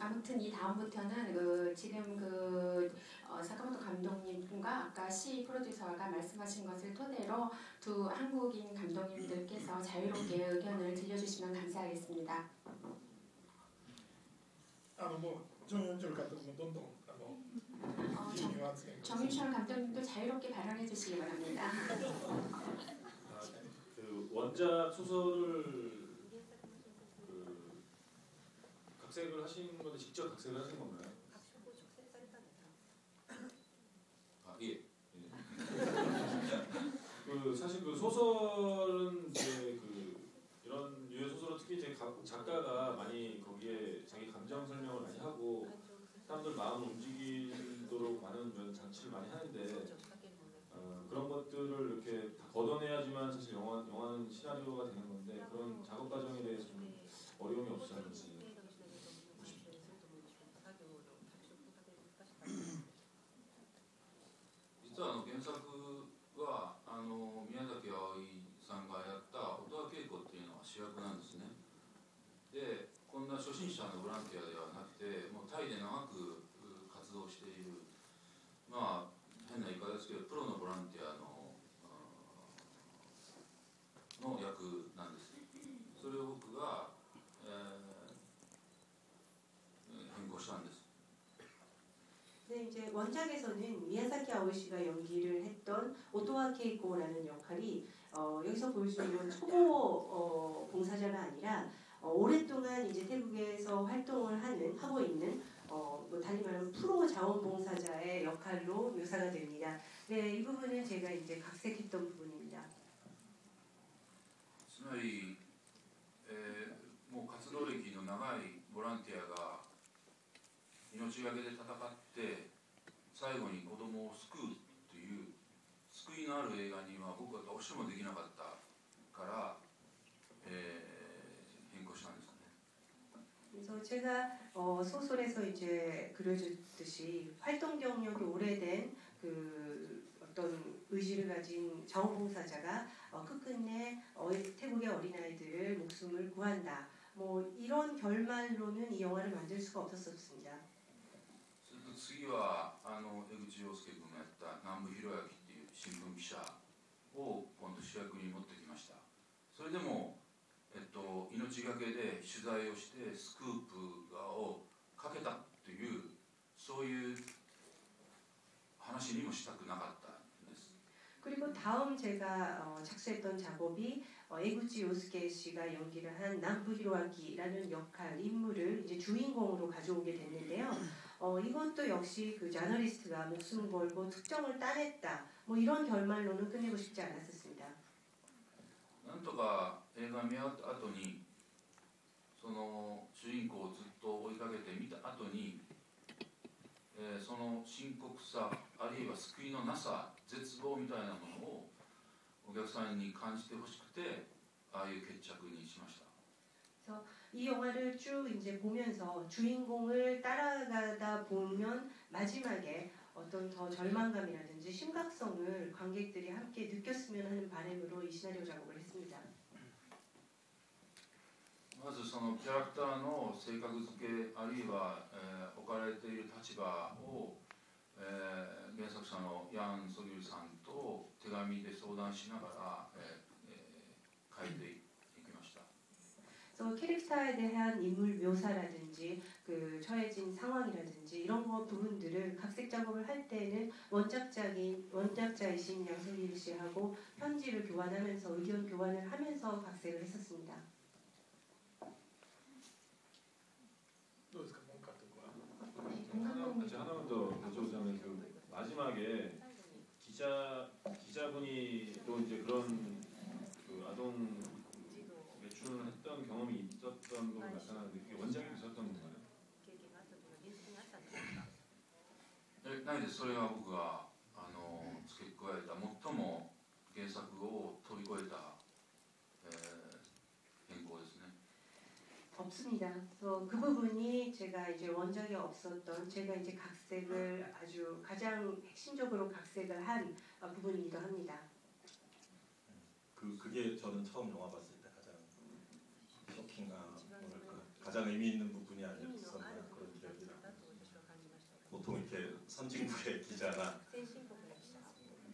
아무튼 이 다음부터는 지금 사카모토 감독님과 아까 C 프로듀서가 말씀하신 것을 토대로 두 한국인 감독님들께서 자유롭게 의견을 들려주시면 감사하겠습니다. もう정윤철 감독은 どんどん 정윤철 감독님도 자유롭게 발언해 주시기 바랍니다. 그 원작 소설을 각색을 하신 건데 직접 각색을 하신 건가요? 아, 예. 소설은 이제 이런 유해 소설은 특히 이제 작가가 많이 거기에 자기 감정 설명을 많이 하고 사람들 마음을 움직이도록 많은 그런 장치를 많이 하는데 그런 것들을 이렇게 다 걷어내야지만 사실 영화는 시나리오가 되는 건데 그런 작업 과정에 대해서 좀 어려움이 없지 않은지. 実は原作は宮崎あおいさんがやった音羽稽古っていうのは主役なんですね。でこんな初心者のボランティアではなくてもうタイで長く活動しているまあ変な言い方ですけどプロのボランティアの役なんです。それを僕が、変更したんです。 네, 이제 원작에서는 미야자키 아오이 씨가 연기를 했던 오토와 케이코라는 역할이 여기서 볼 수 있는 초보 봉사자가 아니라 오랫동안 이제 태국에서 활동을 하고 있는 뭐 달리 말하면 프로 자원봉사자의 역할로 묘사가 됩니다. 네, 이 부분은 제가 이제 각색했던 부분입니다. つまり、もう活動歴の長いボランティアが命がけで戦って最後に子供を救うという救いのある映画には僕はどうしてもできなかったから、変更したんですね。 그래서 제가 소설에서 이제 그려줬듯이 활동 경력이 오래된 그 어떤 의지를 가진 자원봉사자가 끝끝내 태국의 어린아이들을 목숨을 구한다. 뭐 이런 결말로는 이 영화를 만들 수가 없었습니다. 次は江口洋介君がやった南部弘明っていう新聞記者を今度主役に持ってきました。それでも、命がけで取材をしてスクープをかけたというそういう話にもしたくなかったんです。 그리고 다음 제가 착수했던 작업이 에구치 요스케 씨가 연기를 한 남부 히로아키라는 역할 인물을 이제 주인공으로 가져오게 됐는데요. 이것도 역시 그 저널리스트가 목숨 걸고 특정을 따냈다. 뭐 이런 결말로는 끝내고 싶지 않았었습니다. なんとか映画見終わった後にその主人公をずっと追いかけて見た後に、その深刻さあるいは救いのなさ絶望みたいなものをお客さんに感じてほしくてああいう決着にしました。 그래서 이 영화를 쭉 이제 보면서 주인공을 따라가다 보면 마지막에 어떤 더 절망감이라든지 심각성을 관객들이 함께 느꼈으면 하는 바람으로 이 시나리오 작업을 했습니다. まずそのキャラクターの性格付けあるいは、置かれている立場を、原作者のヤン・ソギルさんと手紙で相談しながら、書いていきました。 그래서 캐릭터에 대한 인물 묘사라든지 그 처해진 상황이라든지 이런 거 부분들을 각색 작업을 할 때는 원작자이신 양소길 씨하고 편지를 교환하면서 의견 교환을 하면서 각색을 했었습니다. どうですか、文監督は。 하나만 더 여쭤보자면 그 마지막에 기자분이 또 이제 그런 그 아동 매출을 했던 경험이 있었던 걸로 나타나는데 그게 원작에 있었던 건가요? ないです。それは僕が付け加えた最も原作を飛び越えた、変更ですね。 없습니다. 그래서 그 부분이 제가 이제 원작에 없었던 제가 이제 각색을 아주 가장 핵심적으로 각색을 한 부분이기도 합니다. 그게 저는 처음 영화 봤을 때 가장 쇼킹한 뭐랄까 가장 의미 있는 부분이 아니었었나 그런 기억이 나요. 보통 이렇게 선진국의 기자나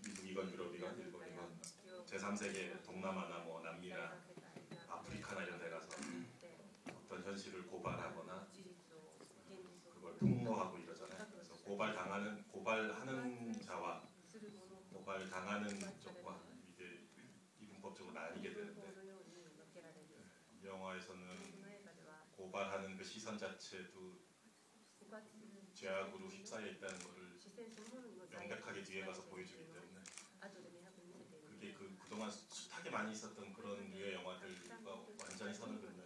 미국이건 유럽이건 일본이건 제3세계 동남아나 뭐 남미나 아프리카나 이런 데 가서 어떤 현실을 고발하거나 그걸 폭로하고 이러잖아요. 그래서 고발하는 자와 고발당하는 쪽과 이게 이분법적으로 나뉘게 되는데 이 영화에서는 고발하는 그 시선 자체도 죄악으로 휩싸여 있다는 것을 명백하게 뒤에 가서 보여주기 때문에 그게 이게 그동안 숱하게 많이 있었던 그런 류의 영화들과 완전히 선을 긋는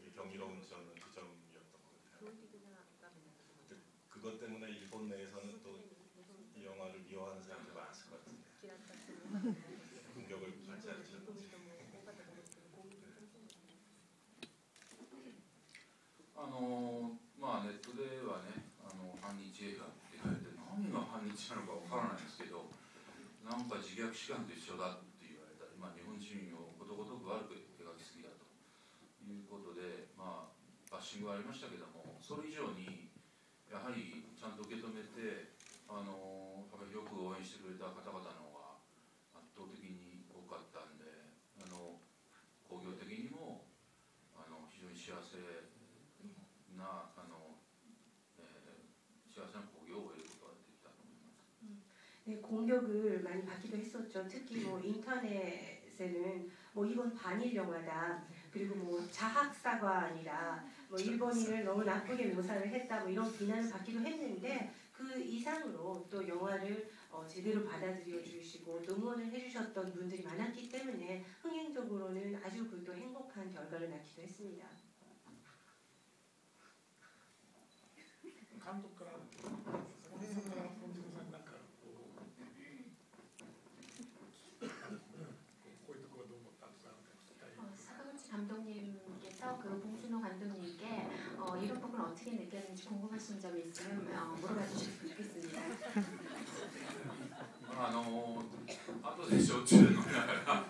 되게 경이로운 지점이었던 것 같아요. 그것 때문에 일본 내에서는 또 이 영화를 미워하는 사람들이 많았을 것 같은데 공격을 받지 않으셨는지. まあネットではね、反日映画って書いて何が反日なのかわからないんですけど、なんか自虐史観と一緒だって言われたり、日本人をことごとく悪く描きすぎだということで、バッシングはありましたけども、それ以上にやはりちゃんと受け止めて、よく応援してくれた方々の方が圧倒的に多かったんで、工業的にも非常に幸せな幸せな興行を得ることができたと思います。 네, 공격을 많이 받기도 했었죠. 특히 뭐 인터넷에는 뭐 이건 반일 영화다. 그리고 뭐 자학사가 아니라 뭐 일본인을 너무 나쁘게 묘사를 했다. 뭐 이런 비난을 받기도 했는데 그 이상으로 또 영화를 제대로 받아들여 주시고 또 응원을 해주셨던 분들이 많았기 때문에 흥행적으로는 아주 또 행복한 결과를 낳기도 했습니다. 監督から坂本さんから本島さんになんかこういうところどう思ったとか聞きたい。 사카구치 감독님께서 그 봉준호 감독님께 이런 부분 어떻게 느꼈는지 궁금하신 점이 있으면 물어봐 주셨으면 좋겠습니다. 後で焼酎飲みながら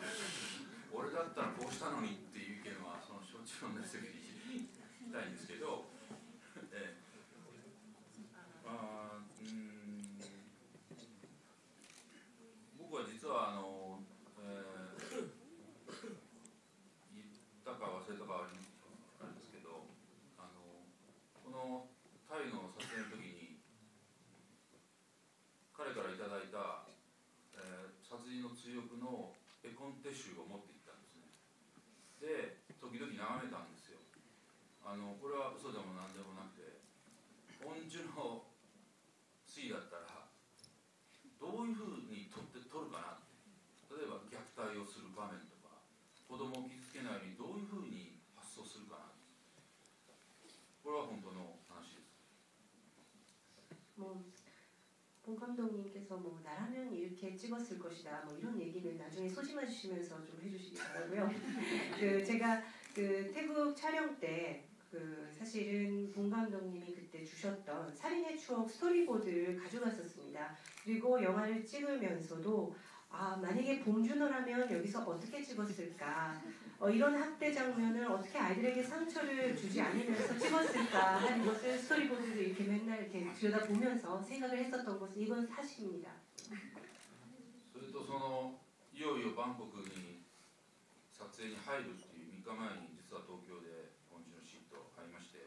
俺だったらこうしたのにっていう意見はその焼酎飲んだ時に聞きたいんですけど、僕は実は言ったか忘れたかあるんですけど、このタイの撮影の時に彼からいただいた、殺人の追憶の絵コンテ集を持っていったんですね。で時々眺めたんですよ。これは嘘でも何でもなくて、ポンジュのシーだったらどういうふうに撮るかなって、例えば虐待をする場面とか子供を傷つけないようにどういうふうに発想するかな、これは本当の話です。 봉 감독님께서 뭐 나라면 이렇게 찍었을 것이다 뭐 이런 얘기를 나중에 소심해 주시면서 좀 해주시기 바라고요. 제가 태국 촬영 때 사실은 봉 감독님이 그때 주셨던 살인의 추억 스토리보드를 가져갔었습니다. 그리고 영화를 찍으면서도 만약에 봉준호라면 여기서 어떻게 찍었을까, 이런 학대 장면을 어떻게 아이들에게 상처를 주지 않으면서 찍었을까 하는 것을 스토리보드를 이렇게 맨날 이렇게 들여다보면서 생각을 했었던 것은 이건 사실입니다. それといよいよバンコクに撮影に入るっていう3日前に実は東京でポンジュのシートを買いまして、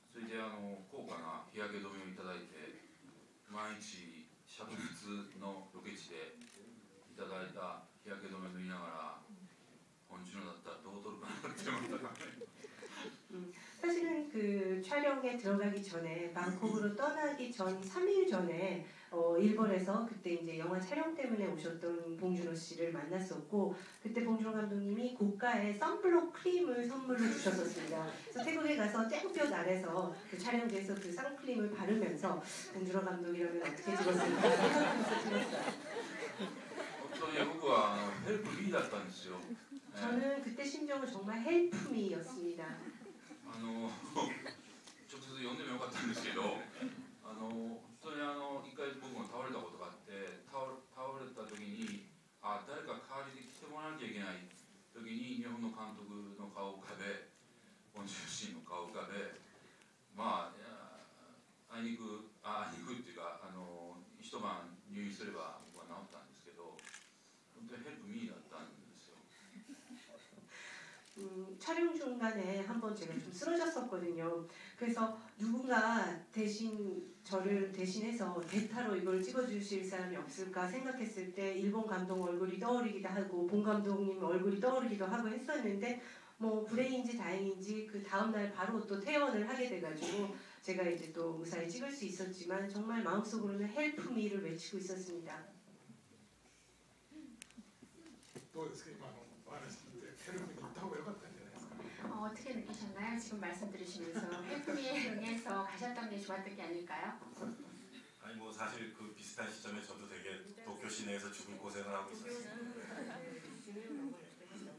それで高価な日焼け止めをいただいて、毎日灼熱のロケ地でいただいた日焼け止め塗りながら、ポンジュのだったらどう撮るかなって思ったからね。 사실은 그 촬영에 들어가기 전에 방콕으로 떠나기 전 3일 전에 일본에서 그때 이제 영화 촬영 때문에 오셨던 봉준호 씨를 만났었고, 그때 봉준호 감독님이 고가의 선블록 크림을 선물로 주셨었습니다. 그래서 태국에 가서 땡볕 아래서 그 촬영지에서 그 선크림을 바르면서 봉준호 감독이라면 어떻게 찍었을까 생각하면서 찍었어요. 本当に僕はヘルプ B だったんですよ。 저는 그때 심정은 정말 헬프미였습니다. 直接読んでもよかったんですけど、本当に一回僕も倒れたことがあって、倒れた時に誰か代わりで来てもらわなきゃいけない時に日本の監督の顔を浮かべ、ポンジュシーンの顔を浮かべ、あいにくっていうか一晩入院すれば僕は治ったんですけど、本当にヘルプミーだったんですよ。 촬영 중간에 한번 제가 좀 쓰러졌었거든요. 그래서 누군가 저를 대신해서 대타로 이걸 찍어주실 사람이 없을까 생각했을 때 일본 감독 얼굴이 떠오르기도 하고 봉 감독님 얼굴이 떠오르기도 하고 했었는데, 뭐 불행인지 다행인지 그 다음날 바로 또 퇴원을 하게 돼가지고 제가 이제 또 무사히 찍을 수 있었지만 정말 마음속으로는 헬프미를 외치고 있었습니다. どうですか今のお話聞いてヘルプに行った方が良かったんじゃないですか。 어떻게 느끼셨나요? 지금 말씀 들으시면서 헬프미에 응해서 가셨던 게 좋았던 게 아닐까요? 아니 뭐 사실 그 비슷한 시점에 저도 되게 도쿄 시내에서 죽을 고생을 하고 있었어요.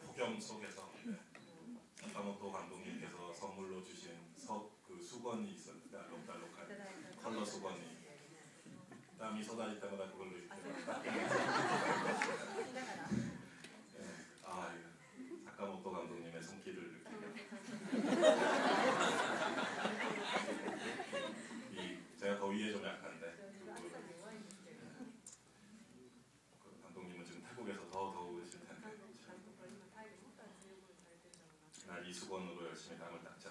폭염 속에서 사카모토 감독님께서 선물로 주신 그 수건이 있었는데 알록달록한 컬러 수건이 땀이 쏟아질 때마다 그걸로 이렇게 아 사카모토 감독님의 손길을 느끼고 제가 더위에 좀 약한데 그 감독님은 지금 태국에서 더 더우실 텐데 날 이 수건으로 열심히 땀을 닦자.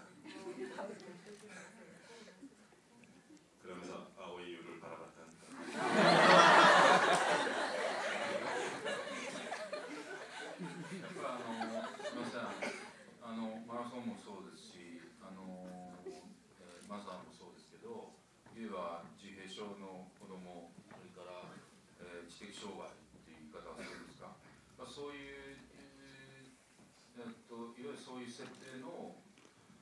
그러면서 아오이유를 바라봤다는 거. すみません、マラソンもそうですし、マザーもそうですけど、いわば自閉症の子供、それから、知的障害という言い方をするんですか、そういう、いわゆるそういう設定の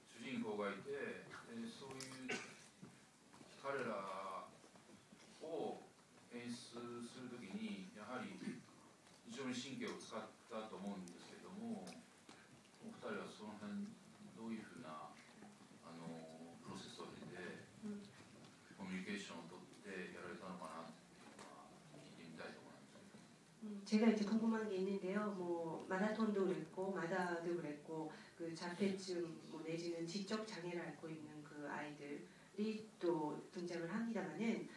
主人公がいて、そういう彼らを演出するときに、やはり非常に神経を使ったと思うんですけども、お二人はその辺どういうふうなプロセスを経てコミュニケーションをとってやられたのかな聞いてみたいと思います。 제가 이제 궁금한 게 있는데요. 뭐 마라톤도 그랬고 마다도 그랬고 그 자폐증 뭐 내지는 지적 장애를 앓고 있는 그 아이들이 또 등장을 합니다만은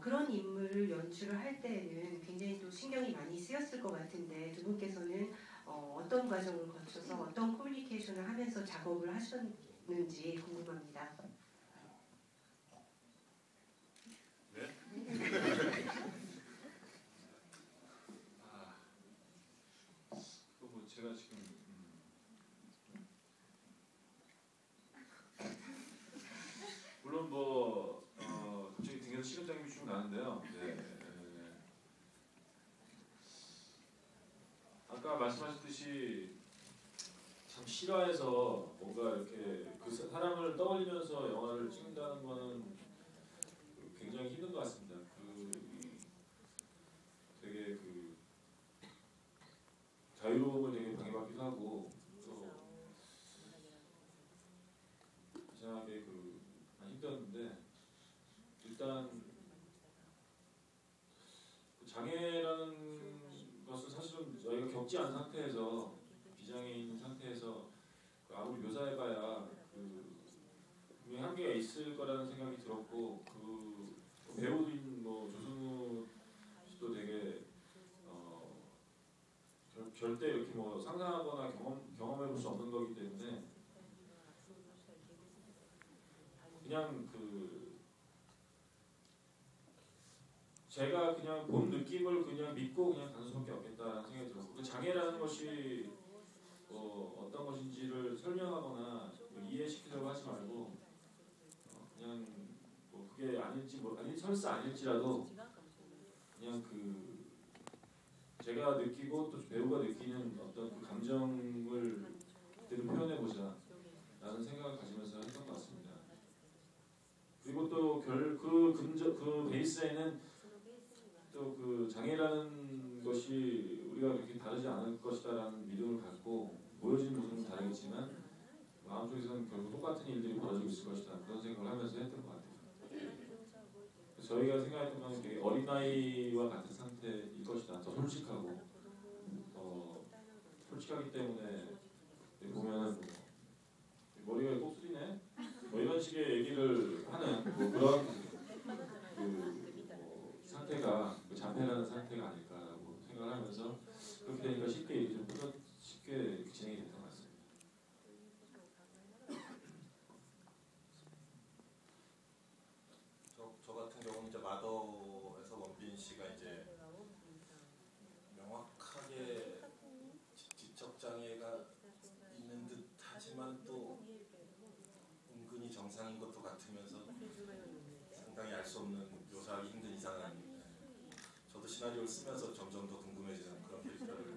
그런 인물을 연출을 할 때는 굉장히 또 신경이 많이 쓰였을 것 같은데 두 분께서는 어떤 과정을 거쳐서 어떤 커뮤니케이션을 하면서 작업을 하셨는지 궁금합니다. 네? 뭐 제가 지금 물론 뭐 갑자기 등에서 식은땀이 쭉 나는데요. 네. 아까 말씀하셨듯이 참 실화에서 뭔가 이렇게 그 사람을 떠올리면서 영화를 찍는다는 거는 굉장히 힘든 것 같습니다. 되게 그 자유로움을 되게 방해받기도 하고 또 이상하게 많이 힘들었는데 일단 장애라는 것은 사실은 저희가 겪지 않은 상태에서 비장애인 상태에서 아무리 묘사해봐야 분명히 한계가 있을 거라는 생각이 들었고 배우인 뭐 조승우 씨도 되게 절대 이렇게 뭐 상상하거나 경험해볼 수 없는 거기 때문에 그냥 제가 그냥 본 느낌을 그냥 믿고 그냥 가는 수밖에 없겠다는 생각이 들었고 그 장애라는 것이 어떤 것인지를 설명하거나 이해시키려고 하지 말고 그냥 뭐 그게 아닐지 설사 아닐지라도 그냥 제가 느끼고 또 배우가 느끼는 어떤 그 감정을 그대로 표현해보자 라는 생각을 가지면서 했던 것 같습니다. 그리고 또 그 베이스에는 또 그 장애라는 것이 우리가 그렇게 다르지 않을 것이다라는 믿음을 갖고 보여지는 모습은 다르겠지만 마음속에서는 결국 똑같은 일들이 벌어지고 있을 것이다 그런 생각을 하면서 했던 것 같아요. 저희가 생각했던 건 되게 어린아이와 같은 상태일 것이다. 더 솔직하고 솔직하기 때문에 보면은 머리가 꼭쓰리네 뭐 이런 식의 얘기를 하는 그런 상태가 자폐라는 상태가 아닐까라고 생각을 하면서 그렇게 되니까 쉽게 진행이 됐던 것 같습니다. 저 같은 경우는 이제 마더에서 원빈 씨가 이제 명확하게 지적 장애가 있는 듯하지만 또 은근히 정상인 것도 같으면서 상당히 알 수 없는 묘사하기 힘든 이상한 저도 시나리오를 쓰면서 점점 더 궁금해지는 그런 캐릭터를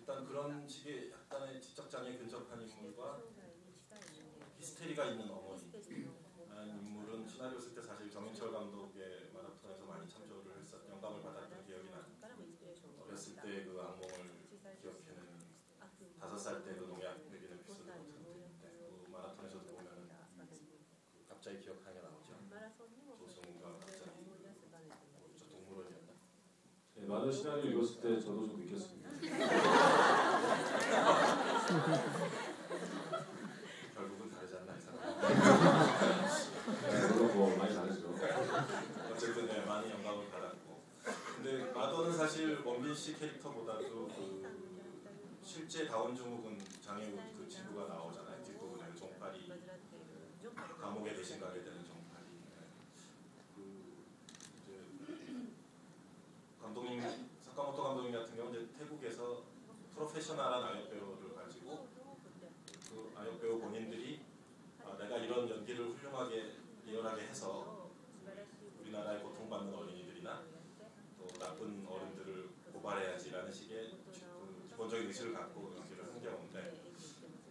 일단 그런 식의 약간의 지적장애 근접한 인물과 히스테리가 있는 어머니라는 인물은 시나리오 쓸 때 사실 정인철 감독의 마라톤에서 많이 참조를 했었, 영감을 받았던 기억이 나요. 어렸을 때 그 악몽을 기억해내는 5살 때 그 농약 먹이는 에피소드 같은 데 그 마라톤에서도 보면 갑자기 기억하게 나오죠. 조승우가 갑자기 저 동물원이었나? 네, 많은 시나리오 읽었을 때 저도 좀 느꼈습니다. 결국은 다르지 않나 이 사람. 네, 물론 뭐 많이 다르죠. 어쨌든 네, 많은 영감을 받았고. 근데 마더는 사실 원빈 씨 캐릭터보다도 그 실제 다운증후군 장애 그 지구가 나오잖아요. 뒷부분에 종팔이 감옥에 대신 가게 되는 종팔이. 그 이제 감독님 사카모토 감독님 같은 경우는 이제 태국에서 프로페셔널한 아역 배우를 가지고 그 아역 배우 본인들이 내가 이런 연기를 훌륭하게 리얼하게 해서 우리나라에 고통받는 어린이들이나 또 나쁜 어른들을 고발해야지라는 식의 그 기본적인 의식을 갖고 연기를 한 경우인데,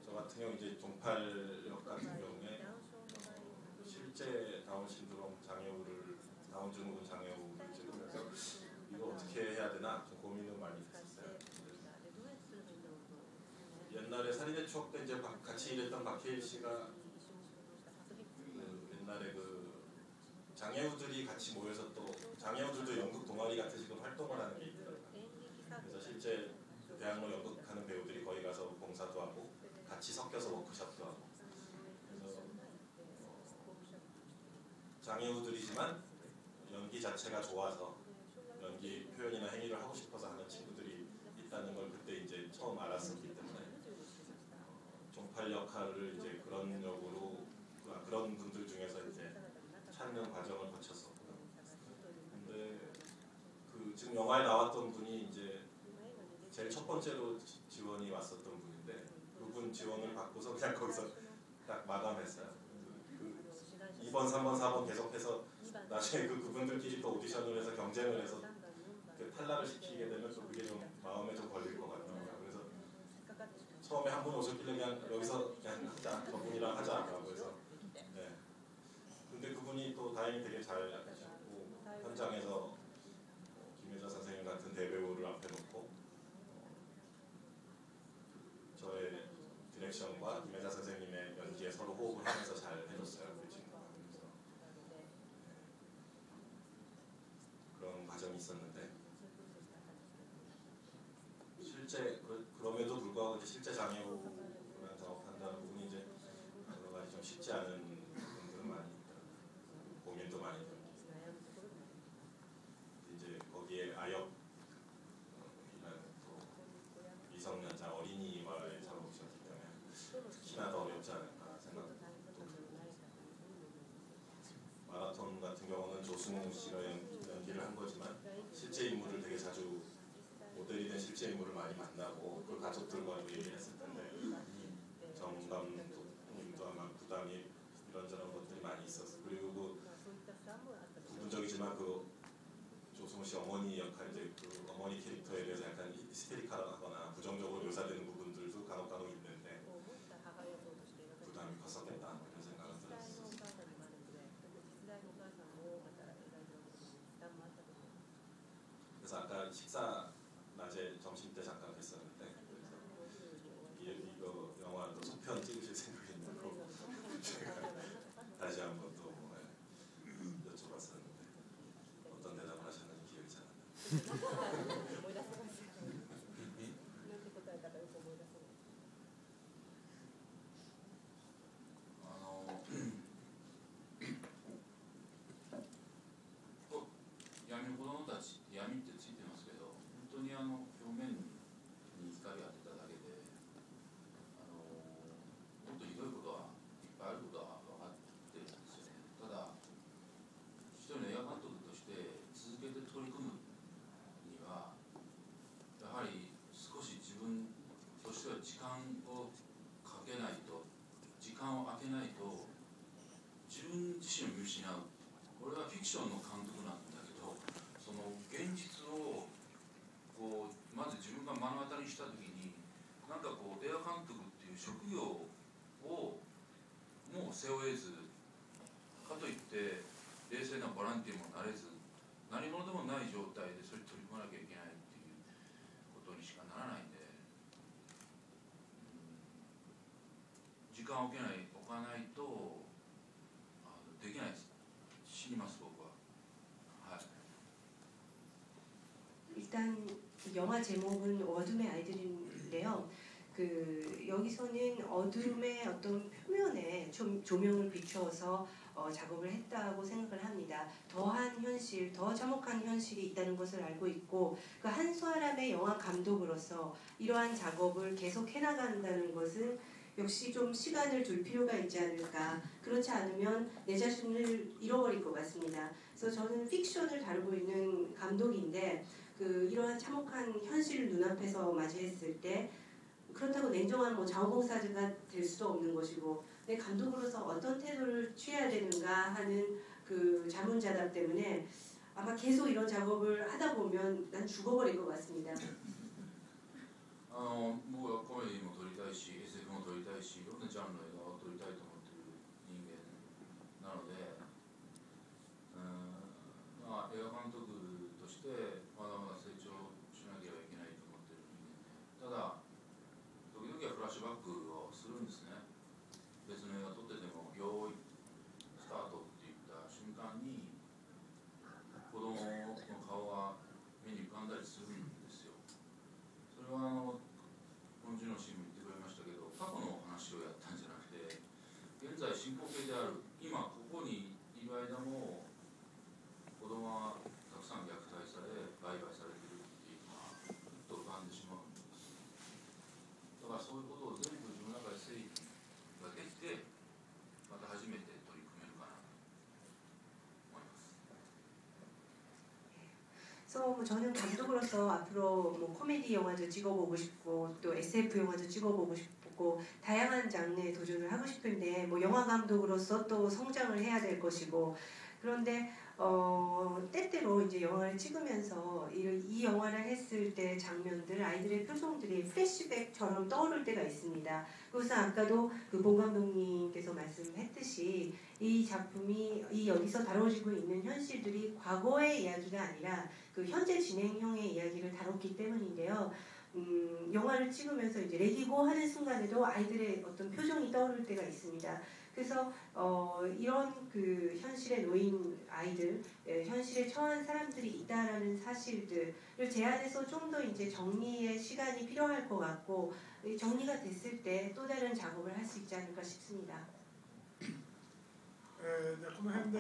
저 같은 경우 이제 종팔역 같은 경우에 실제 다운 신드롬 장애우를 다운 증후군 장애우를 찍으면서 이거 어떻게 해야 되나 좀 고민을 많이 했었어요. 옛날에 살인의 추억 때 이제 같이 일했던 박해일 씨가 그 옛날에 그 장애우들이 같이 모여서 또 장애우들도 연극 동아리 같은 식으로 활동을 하는 게 있더라고요. 그래서 실제 대학로 연극하는 배우들이 거기 가서 봉사도 하고 같이 섞여서 워크숍도 하고, 그래서 장애우들이지만 연기 자체가 좋아서 연기 표현이나 행위를 하고 싶어서 하는 친구들이 있다는 걸 그때 이제 처음 알았었기 때문에 종팔 역할을 이제 그런 역으로 그런 분들 중에서 이제 찾는 과정을 거쳤었고요. 근데 그 지금 영화에 나왔던 분이 이제 제일 첫 번째로 지원이 왔었던 분인데 그분 지원을 받고서 그냥 거기서 딱 마감했어요. 그 2번, 3번, 4번 계속해서 나중에 그분들끼리 또 오디션을 해서 경쟁을 해서 탈락을 시키게 되면 또 그게 좀 마음에 좀 걸릴 것 같더라고요. 그래서 처음에 한 분 오셨길래 그냥 여기서 그냥 하자, 저분이랑 하자라고 해서. 네. 근데 그분이 또 다행히 되게 잘 하시고 현장에서 김혜자 선생님 같은 대배우를 앞에 놓고 저의 디렉션과 김혜자 선생님의 연기에 서로 호흡을 하면서 잘 해줬어요. 그 친구가. 그래서 그런 과정이 있었는데 실제 그럼에도 불구하고 이제 실제 장애우랑 작업한다는 부분이 이제 여러 가지 좀 쉽지 않은 부분들은 많이 있더라고요. 고민도 많이 들고 이제 거기에 아역이라는 또 미성년자 어린이와의 작업이었기 때문에 특히나 더 어렵지 않을까 생각도 들고, 마라톤 같은 경우는 조승우 씨가 연기를 한 거지만 실제 인물을 되게 자주 모델이 된 실제 인물을 많이 만나고 그 가족들과도 얘기를 했을 텐데 정 감독님도 아마 부담이 이런저런 것들이 많이 있었어요. 그리고 그 부분적이지만 그 조승우 씨 어머니 역할, 이제 그 어머니 캐릭터에 대해서 약간 히스테리컬하거나 부정적으로 묘사되는 부분들도 간혹 있는데 부담이 컸었겠다 이런 생각을 들었어요. 그래서 아까 식사 낮에 점심 때 잠깐 뵀었는데 이거 영화 또 속편 찍으실 생각이 있냐고 제가 다시 한번 또 여쭤봤었는데 어떤 대답을 하셨는지 기억이 잘 안 나요. 闇の子供たち、闇ってついてますけど、本当に表面に光を当てただけで、もっとひどいことはいっぱいあることは分かってるんですよね。ただ、一人の映画監督として続けて取り組むには、やはり少し自分としては時間をかけないと、時間を空けないと、自分自身を見失う。これはフィクションの監督なんだけど、その現実をこうまず自分が目の当たりにしたときになんかこう映画監督っていう職業をもう背負えず、かといって冷静なボランティアもなれず、何者でもない状態でそれに取り組まなきゃいけないっていうことにしかならないんで、時間を置かないとできないです。死にます、僕は。はい。 일단 영화 제목은 어둠의 아이들인데요. 여기서는 어둠의 어떤 표면에 조명을 비추어서 작업을 했다고 생각을 합니다. 더한 현실, 더 참혹한 현실이 있다는 것을 알고 있고, 그 한 사람의 영화 감독으로서 이러한 작업을 계속 해나간다는 것은 역시 좀 시간을 둘 필요가 있지 않을까. 그렇지 않으면 내 자신을 잃어버릴 것 같습니다. 그래서 저는 픽션을 다루고 있는 감독인데, 이러한 참혹한 현실을 눈앞에서 맞이했을 때 그렇다고 냉정한 자원봉사자가 될 수도 없는 것이고, 내 감독으로서 어떤 태도를 취해야 되는가 하는 그 자문자답 때문에 아마 계속 이런 작업을 하다 보면 난 죽어버릴 것 같습니다. 僕はコメディも撮りたいし SF も撮りたいし、いろんなジャンルの映画を撮りたいと思っている人間なので、まあ、映画監督としてまだまだ成長しなければいけないと思っている人間で、ただ時々はフラッシュバックをするんですね。別の映画撮ってても用意スタートって言った瞬間に子供の顔が目に浮かんだりするんですよ。それはこのジュノシーも言ってくれましたけど、過去の話をやったんじゃなくて、現在進行形である今ここにいる間も子供はたくさん虐待され売買されているっていうのはずっと浮かんでしまうんです。だからそういうことを全部自分の中で整理ができて、また初めて取り組めるかなと思います。 그래서 저는 감독으로서 앞으로 코미디 영화도 찍어보고 싶고 또 SF 영화도 찍어보고 싶고 다양한 장르에 도전을 하고 싶은데 영화 감독으로서 또 성장을 해야 될 것이고, 그런데 때때로 이제 영화를 찍으면서 이 영화를 했을 때 장면들, 아이들의 표정들이 플래시백처럼 떠오를 때가 있습니다. 그래서 아까도 봉 감독님께서 말씀했듯이 이 작품이 여기서 다뤄지고 있는 현실들이 과거의 이야기가 아니라 그 현재 진행형의 이야기를 다뤘기 때문인데요. 영화를 찍으면서 이제 레디고 하는 순간에도 아이들의 어떤 표정이 떠오를 때가 있습니다. 그래서 이런 그 현실에 놓인 아이들, 현실에 처한 사람들이 있다라는 사실들을 제안해서 좀 더 이제 정리의 시간이 필요할 것 같고, 정리가 됐을 때 또 다른 작업을 할 수 있지 않을까 싶습니다. じゃあこの辺で、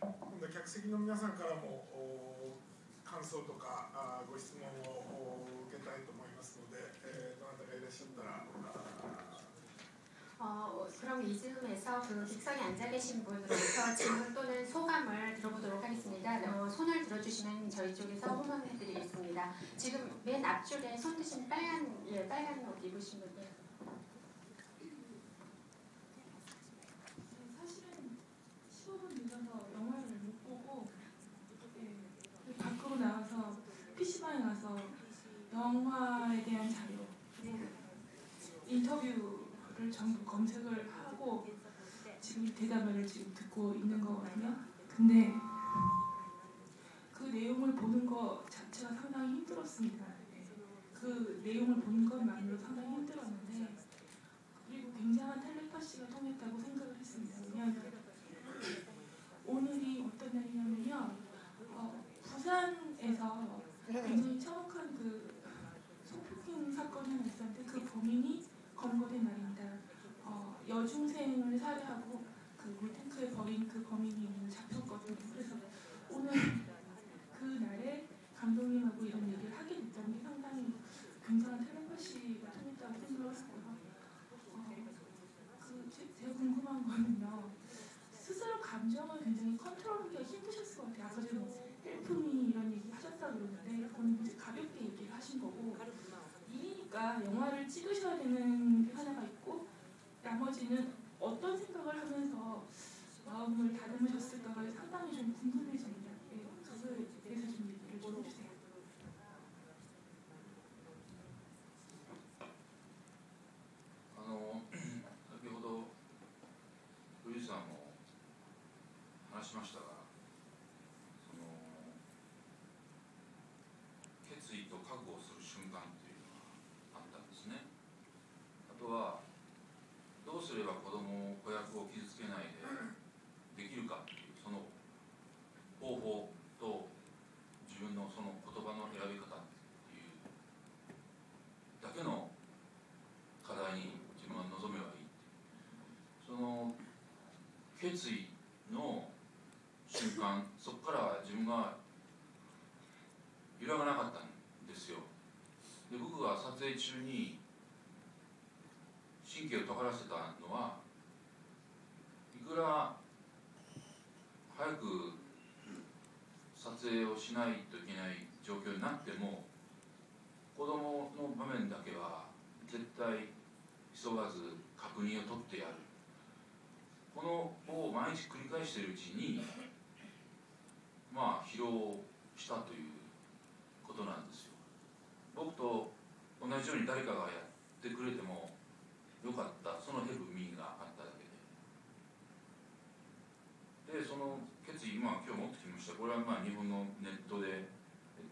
今度は客席の皆さんからも感想とかご質問を受けたいと思いますので、どなたかいらっしゃったら。 그럼 이 즈음에서 객석에 앉아 계신 분으로부터 질문 또는 소감을 들어보도록 하겠습니다. 손을 들어주시면 저희 쪽에서 호명해드리겠습니다. 지금 맨 앞줄에 손 드신 빨간 옷 입으신 분들. 사실은 15분 늦어서 영화를 못 보고 밖으로 나와서 PC방에 가서 영화에 대한 자료, 인터뷰를 전부 검색을 하고 지금 대담을 지금 듣고 있는 거거든요. 근데 그 내용을 보는 것 자체가 상당히 힘들었습니다. 그 내용을 보는 것만으로 상당히 힘들었는데, 그리고 굉장한 텔레파시가 통했다고 생각을 했습니다. 왜냐하면 오늘이 어떤 날이냐면요, 부산에서 굉장히 참혹한 그 성폭행 사건이 하나 있었는데 그 범인이 검거된 날입니다. 여중생을 살해하고 그 물탱크에 버린 그 범인이 오늘 잡혔거든요. 그래서 오늘 그 날에 감독님하고 이런 얘기를 하게 됐다는 게 상당히 굉장한 텔레파시가 통했다고 생각을 하고요. 제가 궁금한 거는요, 스스로 감정을 굉장히 컨트롤하기가 힘드셨을 것 같아요. 아까 전에 헬프미 이런 얘기 하셨다고 그러는데 그건 이제 가볍게 얘기를 하신 거고, 일이니까 영화를 찍으셔야 되는 게 하나가 있고 나머지는 어떤 생각을 하면서 마음을 다듬으셨을까가 상당히 좀 궁금해집니다. 그거에 대해서 좀 얘기를 좀 해주세요. 決意の瞬間、そこから自分が揺らがなかったんですよ。で、僕が撮影中に神経を尖らせたのは、いくら早く撮影をしないといけない状況になっても、子供の場面だけは絶対急がず確認を取ってやる、このを毎日繰り返しているうちにまあ疲労したということなんですよ。僕と同じように誰かがやってくれてもよかった、そのヘルプミーがあっただけで、その決意、今日持ってきました。これはまあ日本のネットで、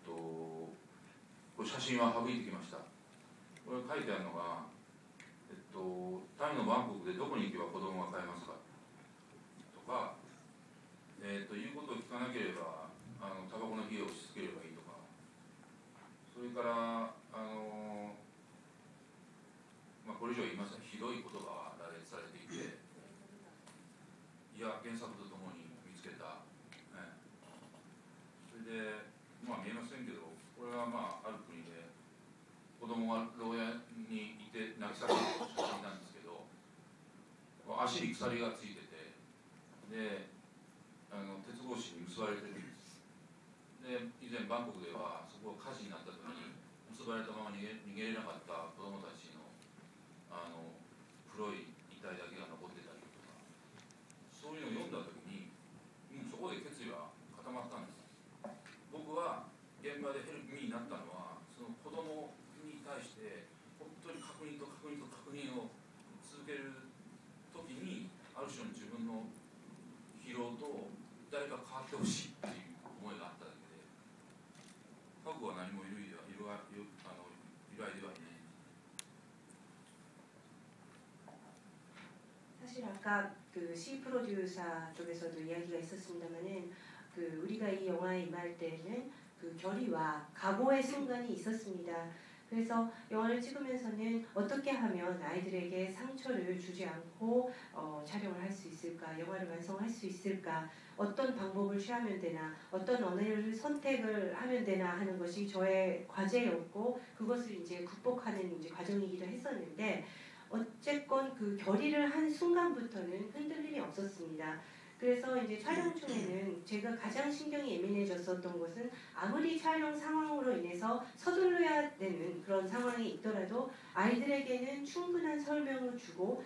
これ写真は省いてきました。これ書いてあるのが、タイのバンコクでどこに行けば子供が飼えますかとか、言うことを聞かなければタバコの火を押し付ければいいとか、それからまあ、これ以上言いません。ひどい言葉が羅列されていて、いや原作とともに見つけた、それでまあ見えませんけど、これはまあある国で子供が牢屋にいて泣き叫ぶ写真なんですけど、足に鎖がついてて、で鉄格子に結ばれてるんです。で、以前バンコクではそこが火事になった時に結ばれたまま逃げれなかった子供たちの黒い遺体だけが残ってたりとか、そういうのを読んだ時に、そこで決意は固まったんです。僕は現場でヘルプミーになったのは、その子供に対して本当に確認と確認と確認を続ける時に、ある種の自分の疲労と誰か変わってほしいっていう思いがあっただけで、過去は何も由来ではいない。사실 아까 그 C 프로듀서 쪽에서도 이야기가 있었습니다만은 그 우리가 이 영화에 임할 때는 그 결의와 각오의 순간이 있었습니다. 그래서 영화를 찍으면서는 어떻게 하면 아이들에게 상처를 주지 않고 촬영을 할 수 있을까, 영화를 완성할 수 있을까, 어떤 방법을 취하면 되나, 어떤 언어를 선택을 하면 되나 하는 것이 저의 과제였고, 그것을 이제 극복하는 이제 과정이기도 했었는데, 어쨌건 그 결의를 한 순간부터는 흔들림이 없었습니다. 그래서 이제 촬영 중에는 제가 가장 신경이 예민해졌었던 것은, 아무리 촬영 상황으로 인해서 서둘러야 되는 그런 상황이 있더라도 아이들에게는 충분한 설명을 주고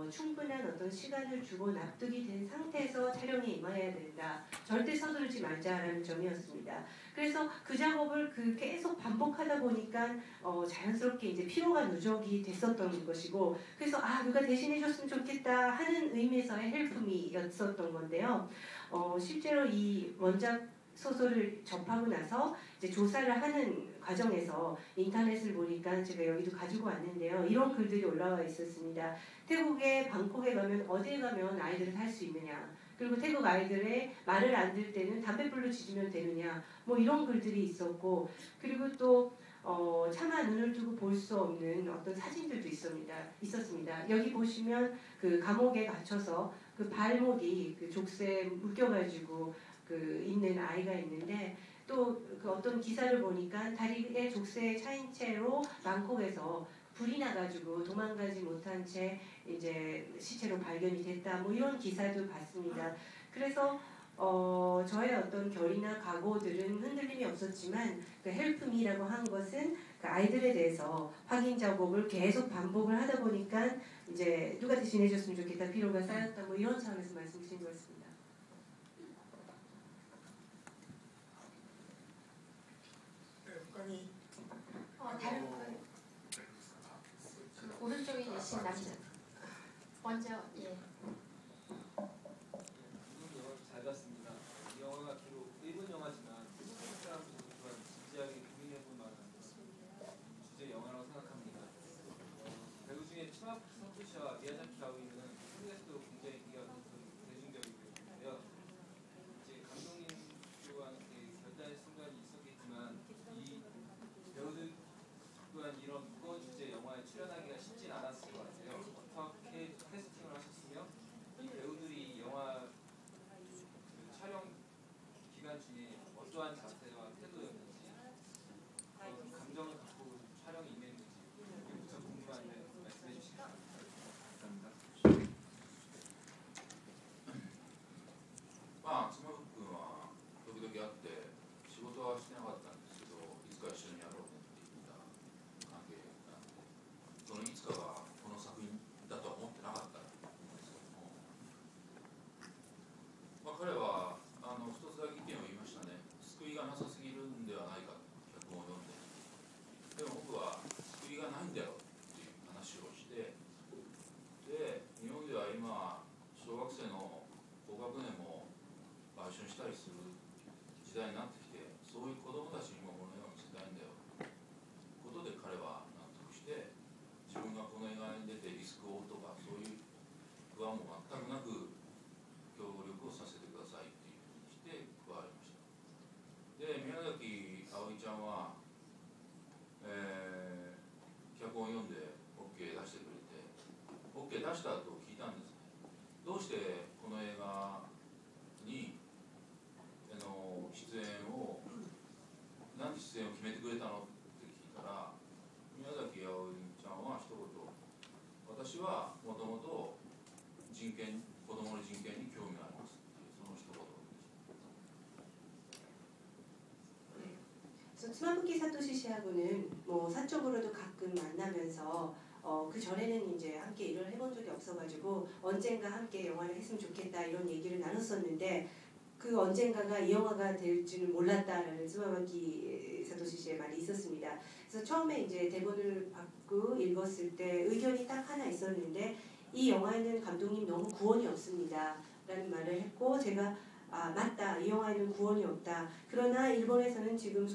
충분한 어떤 시간을 주고 납득이 된 상태에서 촬영에 임해야 된다. 절대 서두르지 말자라는 점이었습니다. 그래서 그 작업을 계속 반복하다 보니까 자연스럽게 이제 피로가 누적이 됐었던 것이고, 그래서 누가 대신해줬으면 좋겠다 하는 의미에서의 헬프미였었던 건데요. 실제로 이 원작 소설을 접하고 나서 이제 조사를 하는 과정에서 인터넷을 보니까 제가 여기도 가지고 왔는데요. 이런 글들이 올라와 있었습니다. 태국의 방콕에 가면 어디에 가면 아이들을 살 수 있느냐, 그리고 태국 아이들의 말을 안 들을 때는 담뱃불로 지지면 되느냐, 뭐 이런 글들이 있었고, 그리고 또 차마 눈을 뜨고 볼 수 없는 어떤 사진들도 있었습니다. 여기 보시면 그 감옥에 갇혀서 그 발목이 그 족쇄에 묶여가지고 그 있는 아이가 있는데, 또 그 어떤 기사를 보니까 다리에 족쇄에 차인 채로 방콕에서 불이 나가지고 도망가지 못한 채 이제 시체로 발견이 됐다, 뭐 이런 기사도 봤습니다. 그래서 저의 어떤 결의나 각오들은 흔들림이 없었지만, 그 헬프미라고 한 것은 그 아이들에 대해서 확인 작업을 계속 반복을 하다 보니까 이제 누가 대신해줬으면 좋겠다, 피로가 쌓였다, 뭐 이런 차원에서 말씀드린 것 같습니다. 다른 분, 그 오른쪽에 계신 남자 먼저. 예. 잘 봤습니다. 이 영화가 비록 일본 영화지만 한국 사람들도 또한 진지하게 고민해볼 만한 주제 영화라고 생각합니다. 배우 중에 치마 서쿠시와 미야자키 가오이는 한국에서도 굉장히 인기가 대중적이고요. 이제 감독님 또한 결단의 순간이 있었겠지만, 이 배우들 또한 이런 무거운 주제 영화에 출연하기가 쉽진 않았을 것 같아요. 어떻게 캐스팅을 하셨으며 이 배우들이 영화 も全くなく協力をさせてくださいっていうふうにして加わりました。で、宮崎葵ちゃんは、脚本を読んで OK 出してくれて OK 出した後聞いたんですね。どうしてこの映画に出演をなんで出演を決めてくれたのって聞いたら、宮崎あおいちゃんは一言、私はもともと子供の人権に興味がありますっていうその一言でした。 스마부키 사토시 씨하고는 뭐 사적으로도 가끔 만나면서 그 전에는 이제 함께 일을 해본 적이 없어가지고 언젠가 함께 영화를 했으면 좋겠다 이런 얘기를 나눴었는데 그 언젠가가 이 영화가 될지는 몰랐다라는 스마부키 사토시 씨의 말이 있었습니다. 그래서 처음에 이제 대본을 받고 읽었을 때 의견이 딱 하나 있었는데 이 영화에는 감독님 너무 구원이 없습니다 라는 말을 했고 제가 맞다 이 영화에는 구원이 없다. 그러나 일본에서는 지금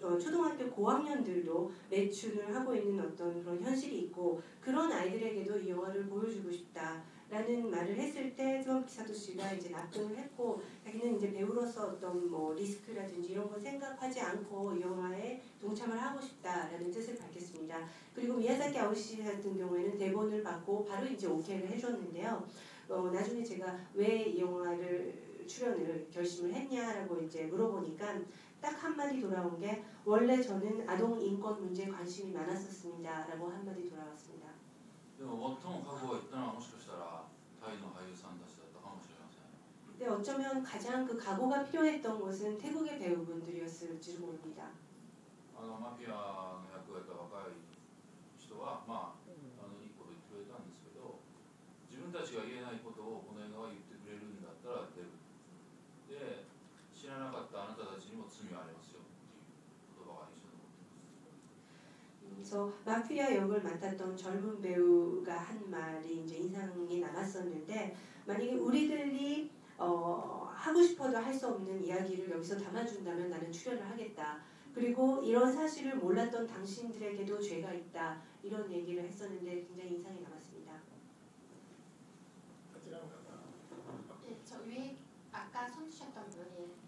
초등학교 고학년들도 매춘을 하고 있는 어떤 그런 현실이 있고 그런 아이들에게도 이 영화를 보여주고 싶다라는 말을 했을 때 스마부키 사토시가 이제 납득을 했고 자기는 이제 배우로서 어떤 뭐 리스크라든지 이런 거 생각하지 않고 이 영화에 동참을 하고 싶다라는 뜻을 밝혔습니다. 그리고 미야자키 아오이 씨 같은 경우에는 대본을 받고 바로 이제 오케이를 해줬는데요. 나중에 제가 왜 이 영화를 출연을 결심을 했냐라고 이제 물어보니까 딱 한마디 돌아온 게 원래 저는 아동 인권 문제에 관심이 많았었습니다라고 한마디 돌아왔습니다. でも最も覚悟がいったのはもしかしたらタイの俳優さんたちだったかもしれません。 근데 어쩌면 가장 그 각오가 필요했던 것은 태국의 배우분들이었을지도 모릅니다. マフィアの役をやった若い人は、いいこと言ってくれたんですけど、自分たちが言えないことをこの映画は言ってくれるんだったら出る。で、知らなかったあなたたちにも罪はありますよっていう言葉が印象に残っています。 그래서 마피아 역을 맡았던 젊은 배우가 한 말이 이제 인상이 남았었는데 만약에 우리들이 하고 싶어도 할 수 없는 이야기를 여기서 담아준다면 나는 출연을 하겠다. 그리고 이런 사실을 몰랐던 당신들에게도 죄가 있다. 이런 얘기를 했었는데 굉장히 인상이 남았습니다. 네, 저 위에 아까 손 주셨던 분이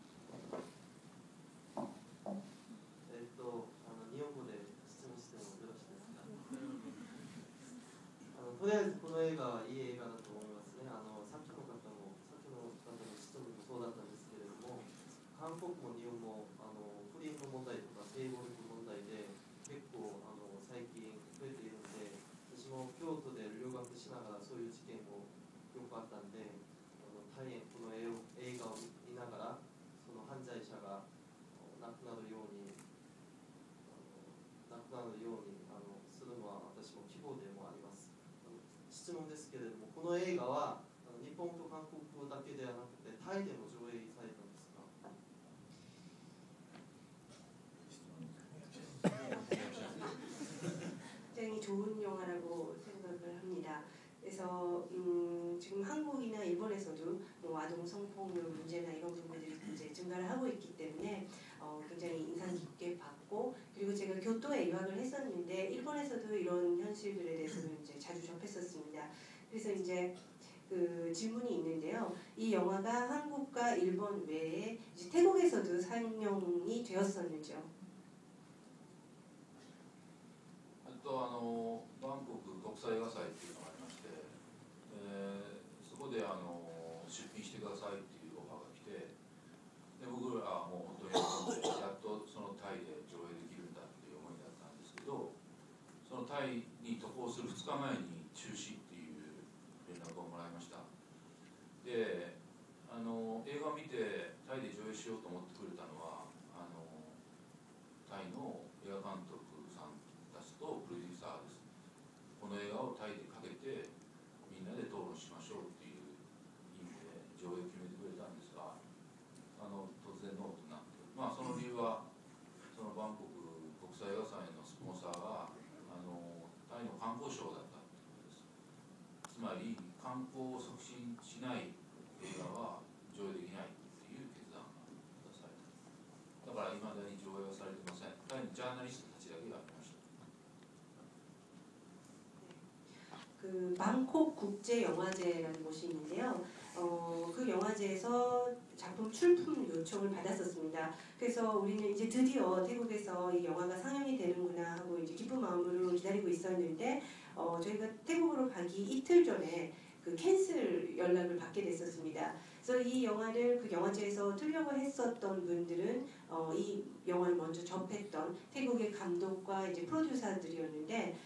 日本語で質問してもよろしいですか。とりあえずこの映画はいい映画だと思いますね。さっきの方の質問もそうだったんですけれども、韓国も日本も不倫の問題とか性暴力問題で結構最近増えているので、私も京都で留学しながらそういう事件もよくあったんで、大変この映画を見ながらその犯罪者が亡くなるようにするのは私も希望でもあります。質問ですけれども、この映画は日本と韓国だけではなくてタイでも上映されたんですか。 굉장히 좋은 영화라고 생각을 합니다. 그래서 지금 한국이나 일본에서도 뭐 아동 성폭력 문제나 이런 부분들이 이제 증가를 하고 있기 때문에 굉장히 인상 깊게 봤고, 그리고 제가 교토에 유학을 했었는데 일본에서도 이런 현실들에 대해서는 이제 자주 접했었습니다. 그래서 이제 그 질문이 있는데요. 이 영화가 한국과 일본 외에 이제 태국에서도 상영이 되었었는지요? バンコク国際映画祭っていうのがありまして、そこで出品してくださいっていうオファーが来て、で僕らはもう本当にやっとそのタイで上映できるんだっていう思いだったんですけど、そのタイに渡航する2日前に中止っていう連絡をもらいました。で、映画を見てタイで上映しようと思ってくれたのはタイの映画監督さんたちとプロデューサーです。この映画をタイでかけてみんなで討論しましょうっていう意味で上映を決めてくれたんですが、突然ノーとなって、その理由はそのバンコク国際映画祭のスポンサーがタイの観光省だったということです。つまり観光を促進しない映画は上映できないっていう決断が下された。だからいまだに上映はされていません。タイのジャーナリストたちだけが見ました。그 방콕 국제 영화제라는 곳이 있는데요. 그 영화제에서 작품 출품 요청을 받았었습니다. 그래서 우리는 이제 드디어 태국에서 이 영화가 상영이 되는구나 하고 이제 기쁜 마음으로 기다리고 있었는데 저희가 태국으로 가기 이틀 전에 그 캔슬 연락을 받게 됐었습니다. 그래서 이 영화를 그 영화제에서 틀려고 했었던 분들은 이 영화를 먼저 접했던 태국의 감독과 이제 프로듀서들이었는데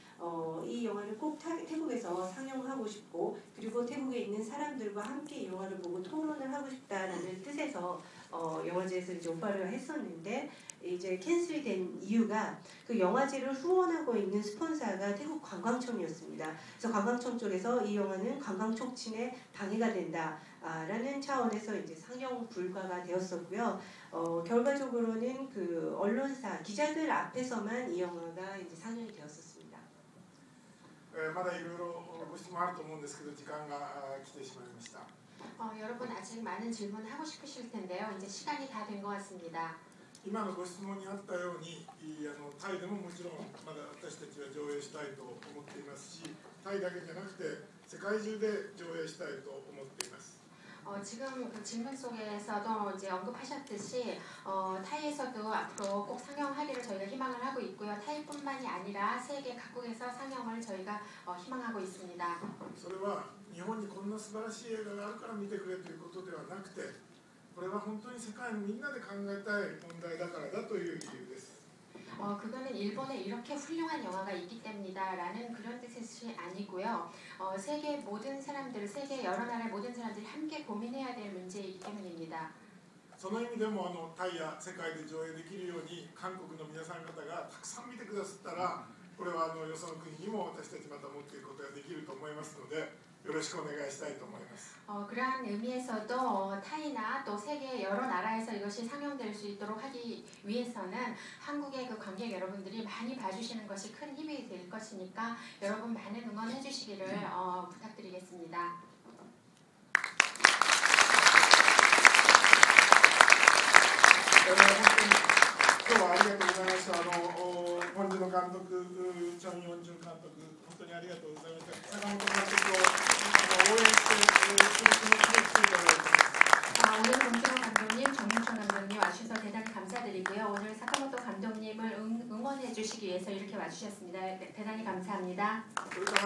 이 영화를 꼭 태국에서 상영하고 싶고 그리고 태국에 있는 사람들과 함께 이 영화를 보고 토론을 하고 싶다라는 뜻에서 영화제에서 이제 오파를 했었는데 이제 캔슬이 된 이유가 그 영화제를 후원하고 있는 스폰서가 태국 관광청이었습니다. 그래서 관광청 쪽에서 이 영화는 관광 촉진에 방해가 된다라는 차원에서 이제 상영 불가가 되었었고요. 결과적으로는 그 언론사 기자들 앞에서만 이 영화가 이제 상영이 되었었습니다. まだいろいろご質問あると思うんですけど時間が来てしまいました。 여러분 아직 많은 질문 하고 싶으실 텐데요. 이제 시간이 다 된 것 같습니다. 今のご質問にあったようにタイでももちろんまだ私たちは上映したいと思っていますしタイだけじゃなくて世界中で上映したいと思っています。 지금 그 질문 속에서도 이제 언급하셨듯이 타이에서도 앞으로 꼭 상영하기를 저희가 희망을 하고 있고요. 타이뿐만이 아니라 세계 각국에서 상영을 저희가 희망하고 있습니다. それは日本にこんな素晴らしい映画があるから見てくれということではなくてこれは本当に世界のみんなで考えたい問題だからだという理由です。 그거는 일본에 이렇게 훌륭한 영화가 있기 때문이다라는 그런 뜻이 아니고요. 세계 모든 사람들, 세계 여러 나라의 모든 사람들이 함께 고민해야 될 문제이기 때문입니다. その意味でもタイや世界で上映できるように韓国の皆さん方がたくさん見てくださったらこれはよその国にも私たちまた持っていくことができると思いますのでよろしくお願いしたいと思います。 그러한 의미에서도 타이나 또 세계 여러 나라에서 이것이 상영될 수 있도록 하기 위해서는 한국의 그 관객 여러분들이 많이 봐주시는 것이 큰 힘이 될 것이니까 여러분 많은 응원해 주시기를 부탁드리겠습니다. 今日はありがとうございました。本日の監督、チョン・ヨンジュン監督、本当にありがとうございました。坂本監督を応援してする気持ちで来ていただいています。 오늘 봉준호 감독님, 정윤천 감독님 와주셔서 대단히 감사드리고요. 오늘 사카모토 감독님을 응원해 주시기 위해서 이렇게 와주셨습니다. 대단히 감사합니다. それから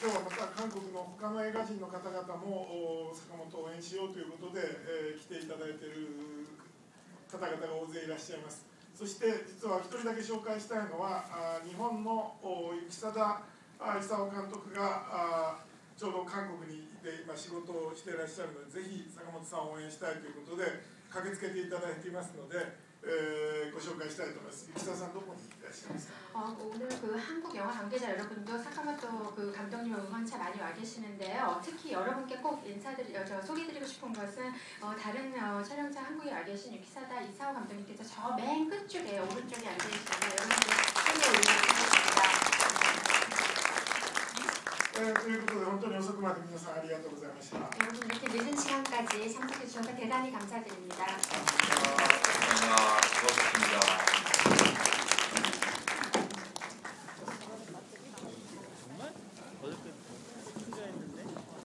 今日はまた韓国の他の映画人の方々も坂本を応援しようということで、来ていただいている方々が大勢いらっしゃいます。そして実は一人だけ紹介したいのは日本の雪貞勲監督がちょうど韓国で今仕事をしていらっしゃるのでぜひ坂本さんを応援したいということで駆けつけていただいていますので、ご紹介したいと思います。雪貞さんどこにいらっしゃいますか？ 오늘 그 한국 영화 관계자 여러분도 사카모토 그 감독님 응원차 많이 와 계시는데요. 특히 여러분께 꼭 소개드리고 싶은 것은 다른 촬영차 한국에 와 계신 유키사다 이사오 감독님께서 저 맨 끝쪽에 오른쪽에 앉아 계시는데 여러분들 소개 올려드리겠습니다. ということで本当に遅くまで皆さんありがとうございました。 여러분 이렇게 늦은 시간까지 참석해 주셔서 대단히 감사드립니다. 감사합니다.